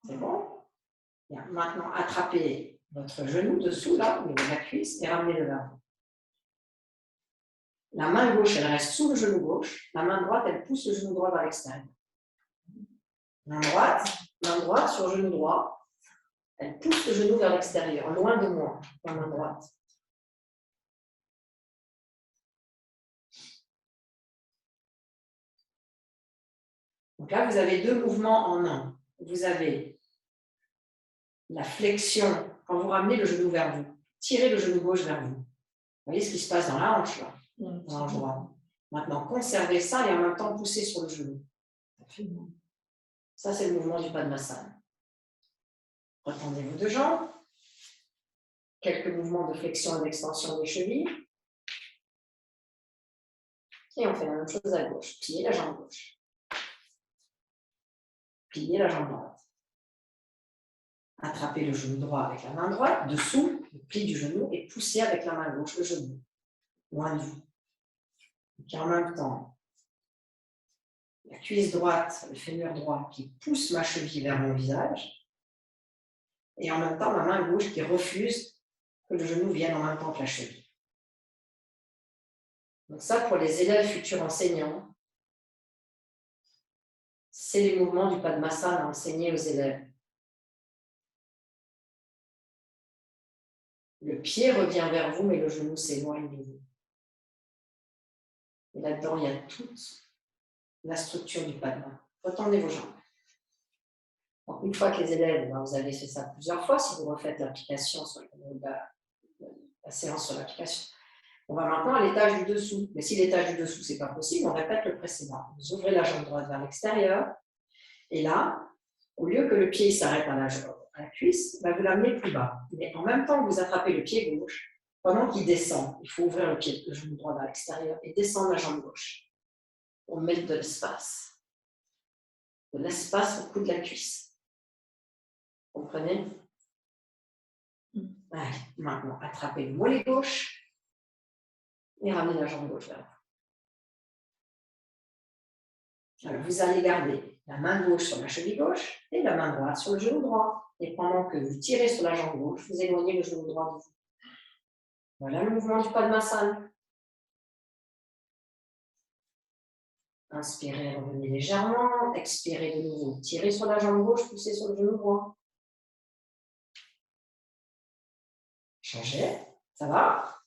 Speaker 3: C'est bon? Bien. Maintenant, attrapez votre genou dessous, là, au niveau de la cuisse, et ramenez-le vers vous. La main gauche, elle reste sous le genou gauche. La main droite, elle pousse le genou droit vers l'extérieur. Main droite sur genou droit. Elle pousse le genou vers l'extérieur, loin de moi, la main droite. Donc là, vous avez 2 mouvements en un. Vous avez la flexion, quand vous ramenez le genou vers vous, tirez le genou gauche vers vous. Vous voyez ce qui se passe dans la hanche, là, dans la hanche droite. Maintenant, conservez ça et en même temps poussez sur le genou. Ça, c'est le mouvement du Padmasana. Retendez vos 2 jambes. Quelques mouvements de flexion et d'extension des chevilles. Et on fait la même chose à gauche. Pliez la jambe gauche. Pliez la jambe droite. Attrapez le genou droit avec la main droite, dessous, le pli du genou, et poussez avec la main gauche le genou, loin de vous. Et en même temps, la cuisse droite, le fémur droit qui pousse ma cheville vers mon visage, et en même temps ma main gauche qui refuse que le genou vienne en même temps que la cheville. Donc ça, pour les élèves futurs enseignants, c'est les mouvements du Padmasana à enseigner aux élèves. Le pied revient vers vous, mais le genou s'éloigne de vous. Et là-dedans, il y a toute la structure du pas de main. Retendez vos jambes. Donc, une fois que les élèves, vous avez fait ça plusieurs fois, si vous refaites l'application sur la séance sur l'application, on va maintenant à l'étage du dessous. Mais si l'étage du dessous, ce n'est pas possible, on répète le précédent. Vous ouvrez la jambe droite vers l'extérieur. Et là, au lieu que le pied s'arrête à la cuisse, vous l'amenez plus bas. Mais en même temps que vous attrapez le pied gauche, pendant qu'il descend, il faut ouvrir le genou droit vers l'extérieur et descendre la jambe gauche pour mettre de l'espace. De l'espace au cou de la cuisse. Vous comprenez? Allez, maintenant, attrapez le mollet gauche et ramenez la jambe gauche vers vous. Alors, vous allez garder la main gauche sur la cheville gauche et la main droite sur le genou droit. Et pendant que vous tirez sur la jambe gauche, vous éloignez le genou droit de vous. Voilà le mouvement du pas de Massane. Inspirez, revenez légèrement. Expirez de nouveau. Tirez sur la jambe gauche, poussez sur le genou droit. Changez. Ça va?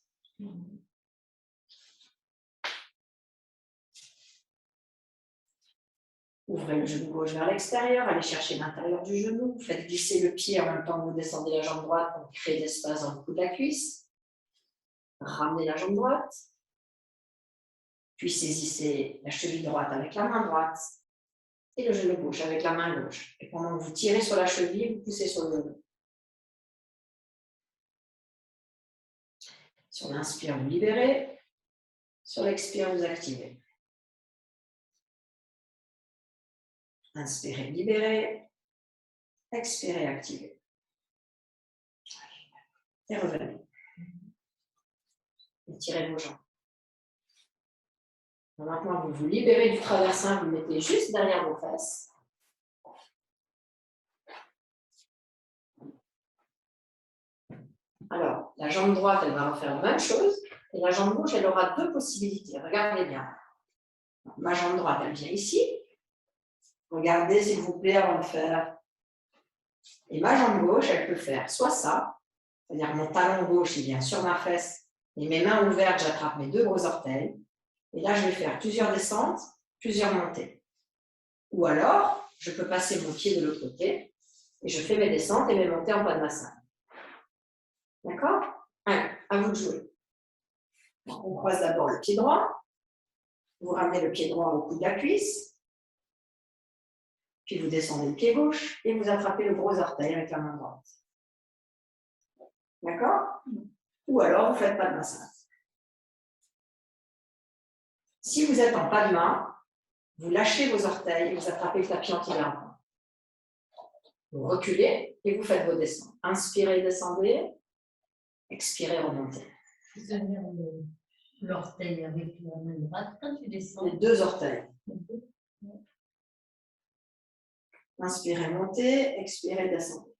Speaker 3: Ouvrez le genou gauche vers l'extérieur, allez chercher l'intérieur du genou, vous faites glisser le pied en même temps que vous descendez la jambe droite pour créer l'espace dans le cou de la cuisse. Ramenez la jambe droite, puis saisissez la cheville droite avec la main droite et le genou gauche avec la main gauche. Et pendant que vous tirez sur la cheville, vous poussez sur le genou. Sur l'inspire, vous libérez. Sur l'expire, vous activez. Inspirez, libérez. Expirez, activez. Et revenez. Étirez vos jambes. Maintenant, vous vous libérez du traversin, vous le mettez juste derrière vos fesses. Alors, la jambe droite, elle va refaire la même chose. Et la jambe gauche, elle aura deux possibilités. Regardez bien. Ma jambe droite, elle vient ici. Regardez, s'il vous plaît, avant de faire. Et ma jambe gauche, elle peut faire soit ça, c'est-à-dire mon talon gauche, il vient sur ma fesse, et mes mains ouvertes, j'attrape mes deux gros orteils. Et là, je vais faire plusieurs descentes, plusieurs montées. Ou alors, je peux passer mon pied de l'autre côté, et je fais mes descentes et mes montées en pas de Massane. D'accord? Allez, à vous de jouer. On croise d'abord le pied droit. Vous ramenez le pied droit au cou de la cuisse. Puis vous descendez le pied gauche et vous attrapez le gros orteil avec la main droite. D'accord? Ou alors, vous ne faites pas de Massane. Si vous êtes en pas de main, vous lâchez vos orteils et vous attrapez le tapis anti-gardien. Vous reculez et vous faites vos descentes. Inspirez, descendez. Expirez, remontez.
Speaker 2: Vous avez l'orteil avec la main droite quand tu descends.
Speaker 3: Les deux orteils. Inspirez, montez. Expirez, descendez.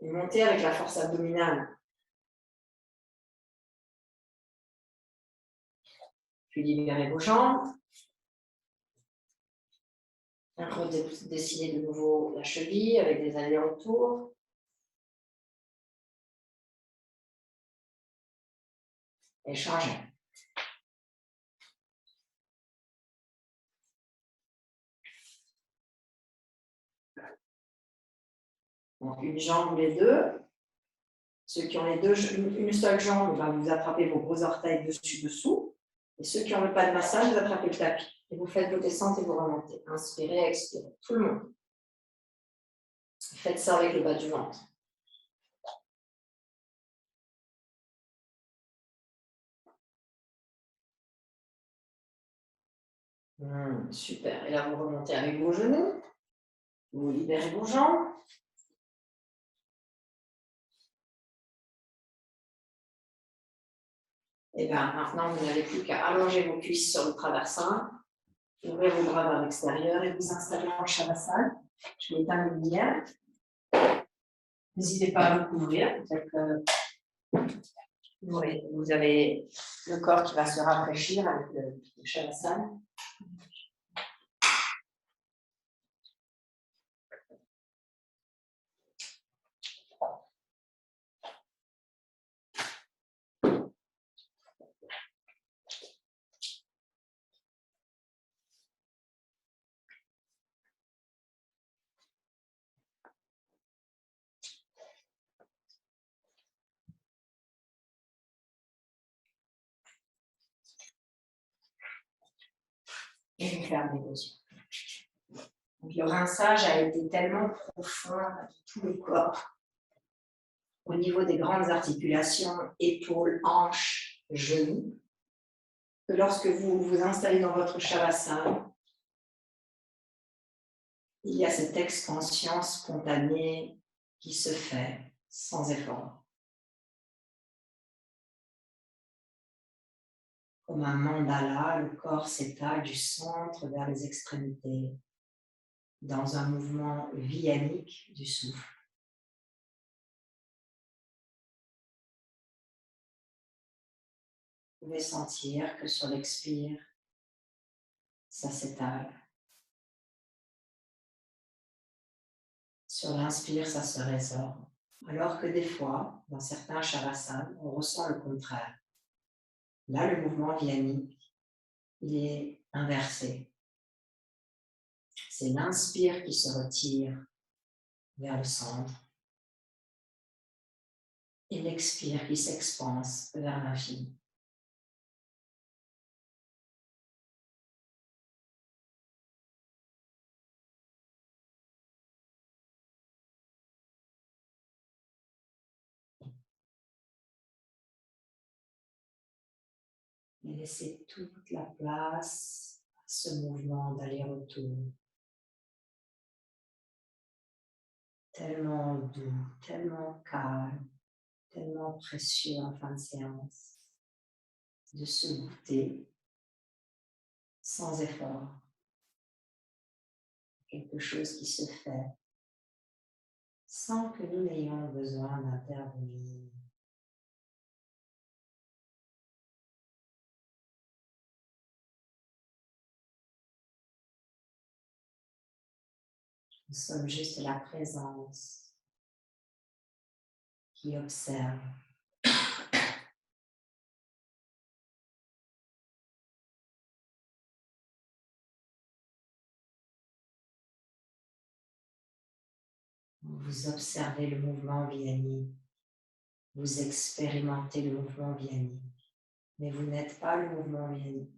Speaker 3: Et montez avec la force abdominale. Puis libérez vos jambes. Redessinez de nouveau la cheville avec des allers-retours. Et changez. Donc une jambe ou les deux. Ceux qui ont une seule jambe, vous attrapez vos gros orteils dessus-dessous. Et ceux qui ont le pas de massage, vous attrapez le tapis. Et vous faites vos descentes et vous remontez. Inspirez, expirez. Tout le monde. Faites ça avec le bas du ventre. Super. Et là, vous remontez avec vos genoux. Vous libérez vos jambes. Et bien maintenant, vous n'avez plus qu'à allonger vos cuisses sur le traversin, ouvrir vos bras vers l'extérieur et vous installer en Shavasana. Je vais éteindre les lumières. N'hésitez pas à vous couvrir. Peut-être que vous avez le corps qui va se rafraîchir avec le Shavasana.
Speaker 1: Et je ferme les yeux. Donc, le rinçage a été tellement profond de tout le corps, au niveau des grandes articulations, épaules, hanches, genoux, que lorsque vous vous installez dans votre shavasana, il y a cette expansion spontanée qui se fait sans effort. Comme un mandala, le corps s'étale du centre vers les extrémités, dans un mouvement vianique du souffle. Vous pouvez sentir que sur l'expire, ça s'étale. Sur l'inspire, ça se résorbe. Alors que des fois, dans certains shavasana, on ressent le contraire. Là, le mouvement vianique, il est inversé. C'est l'inspire qui se retire vers le centre et l'expire qui s'expanse vers l'infini. Et laissez toute la place à ce mouvement d'aller-retour. Tellement doux, tellement calme, tellement précieux en fin de séance. De se goûter sans effort. Quelque chose qui se fait sans que nous n'ayons besoin d'intervenir. Nous sommes juste la présence qui observe. Vous observez le mouvement vianique. Vous expérimentez le mouvement vianique. Mais vous n'êtes pas le mouvement vianique.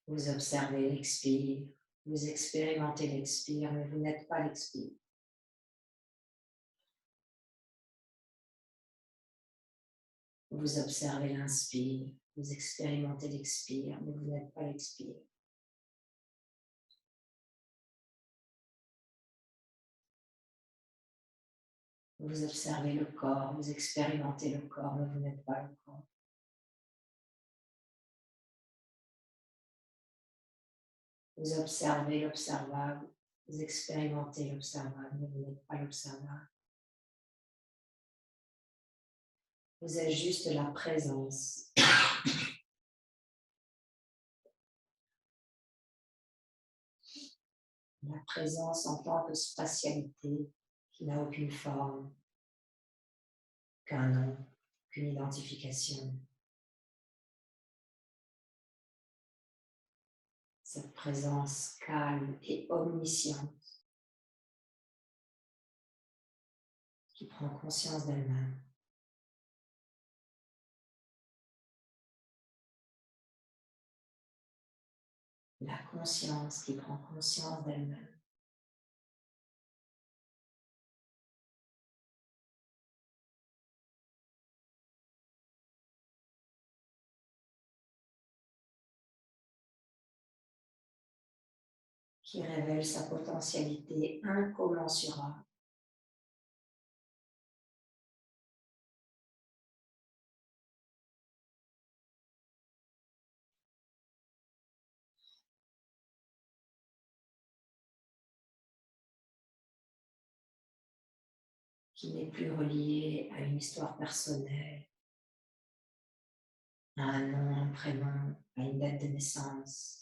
Speaker 1: Vous observez l'expire. Vous expérimentez l'expire, mais vous n'êtes pas l'expire. Vous observez l'inspire. Vous expérimentez l'expire, mais vous n'êtes pas l'expire. Vous observez le corps, vous expérimentez le corps, mais vous n'êtes pas le corps. Vous observez l'observable, vous expérimentez l'observable, mais vous n'êtes pas l'observable. Vous êtes juste la présence. La présence en tant que spatialité qui n'a aucune forme, qu'un nom, qu'une identification. Cette présence calme et omnisciente qui prend conscience d'elle-même. La conscience qui prend conscience d'elle-même. Qui révèle sa potentialité incommensurable. Qui n'est plus relié à une histoire personnelle, à un nom, un prénom, à une date de naissance,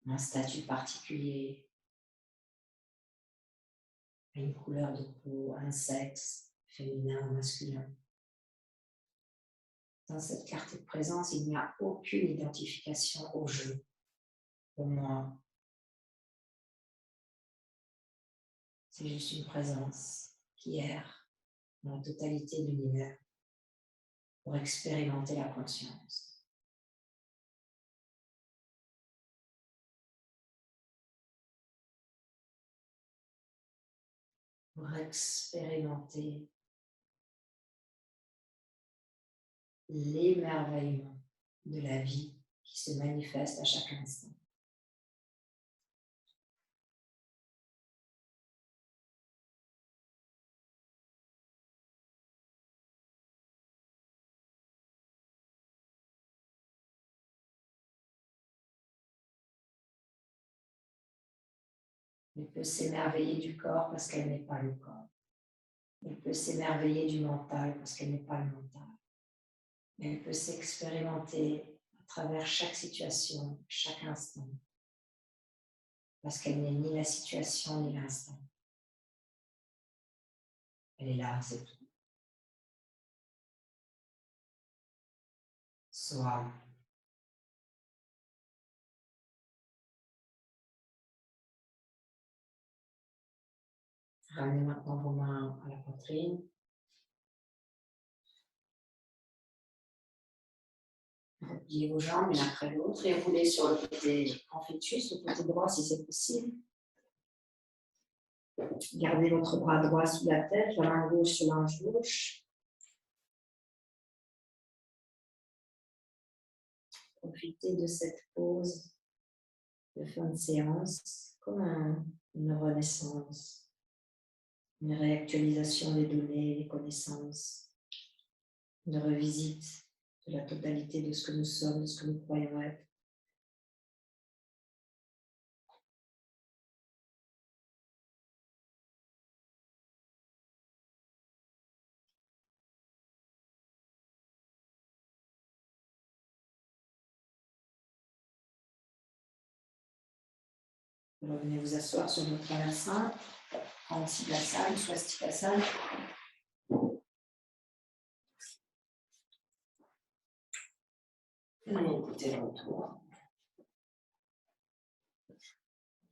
Speaker 1: un statut particulier, à une couleur de peau, à un sexe, féminin ou masculin. Dans cette clarté de présence, il n'y a aucune identification au jeu, au moi. C'est juste une présence qui erre dans la totalité de l'univers pour expérimenter la conscience. Pour expérimenter l'émerveillement de la vie qui se manifeste à chaque instant. Elle peut s'émerveiller du corps parce qu'elle n'est pas le corps. Elle peut s'émerveiller du mental parce qu'elle n'est pas le mental. Elle peut s'expérimenter à travers chaque situation, chaque instant, parce qu'elle n'est ni la situation ni l'instant. Elle est là, c'est tout. Soit. Ramenez maintenant vos mains à la poitrine. Repliez vos jambes l'une après l'autre et roulez sur le côté en fœtus, le côté droit si c'est possible. Gardez votre bras droit sous la tête, la main gauche sur l'ange gauche. Profitez de cette pause de fin de séance comme une renaissance, une réactualisation des données, des connaissances, une revisite de la totalité de ce que nous sommes, de ce que nous croyons être. Venez vous asseoir sur votre traversin, Antigasana, Swastikasana. Et écoutez le retour.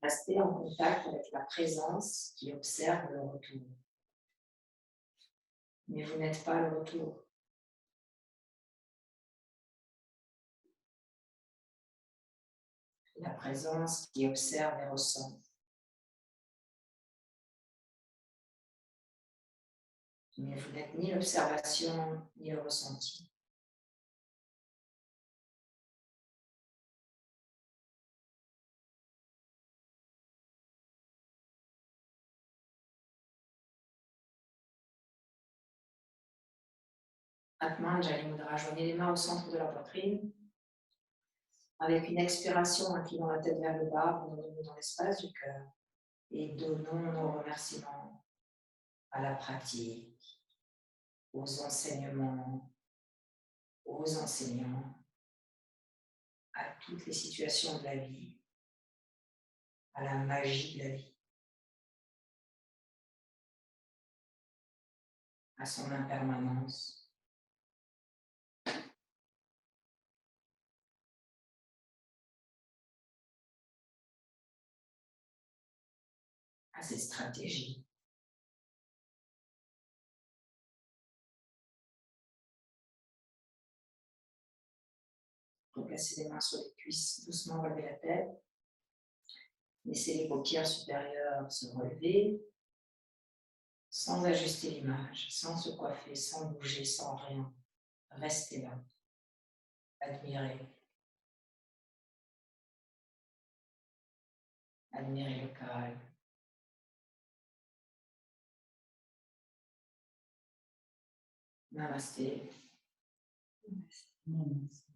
Speaker 1: Restez en contact avec la présence qui observe le retour. Mais vous n'êtes pas le retour. La présence qui observe et ressent. Mais vous n'êtes ni l'observation ni le ressenti. Atman Jali Mudra, joignez les mains au centre de la poitrine. Avec une expiration, inclinant la tête vers le bas, rendons-nous dans l'espace du cœur et donnons nos remerciements à la pratique, aux enseignements, aux enseignants, à toutes les situations de la vie, à la magie de la vie, à son impermanence. À ses stratégies. Replacez les mains sur les cuisses, doucement relevez la tête. Laissez les paupières supérieures se relever, sans ajuster l'image, sans se coiffer, sans bouger, sans rien. Restez là. Admirez. Admirez le calme. Namasté. Namasté.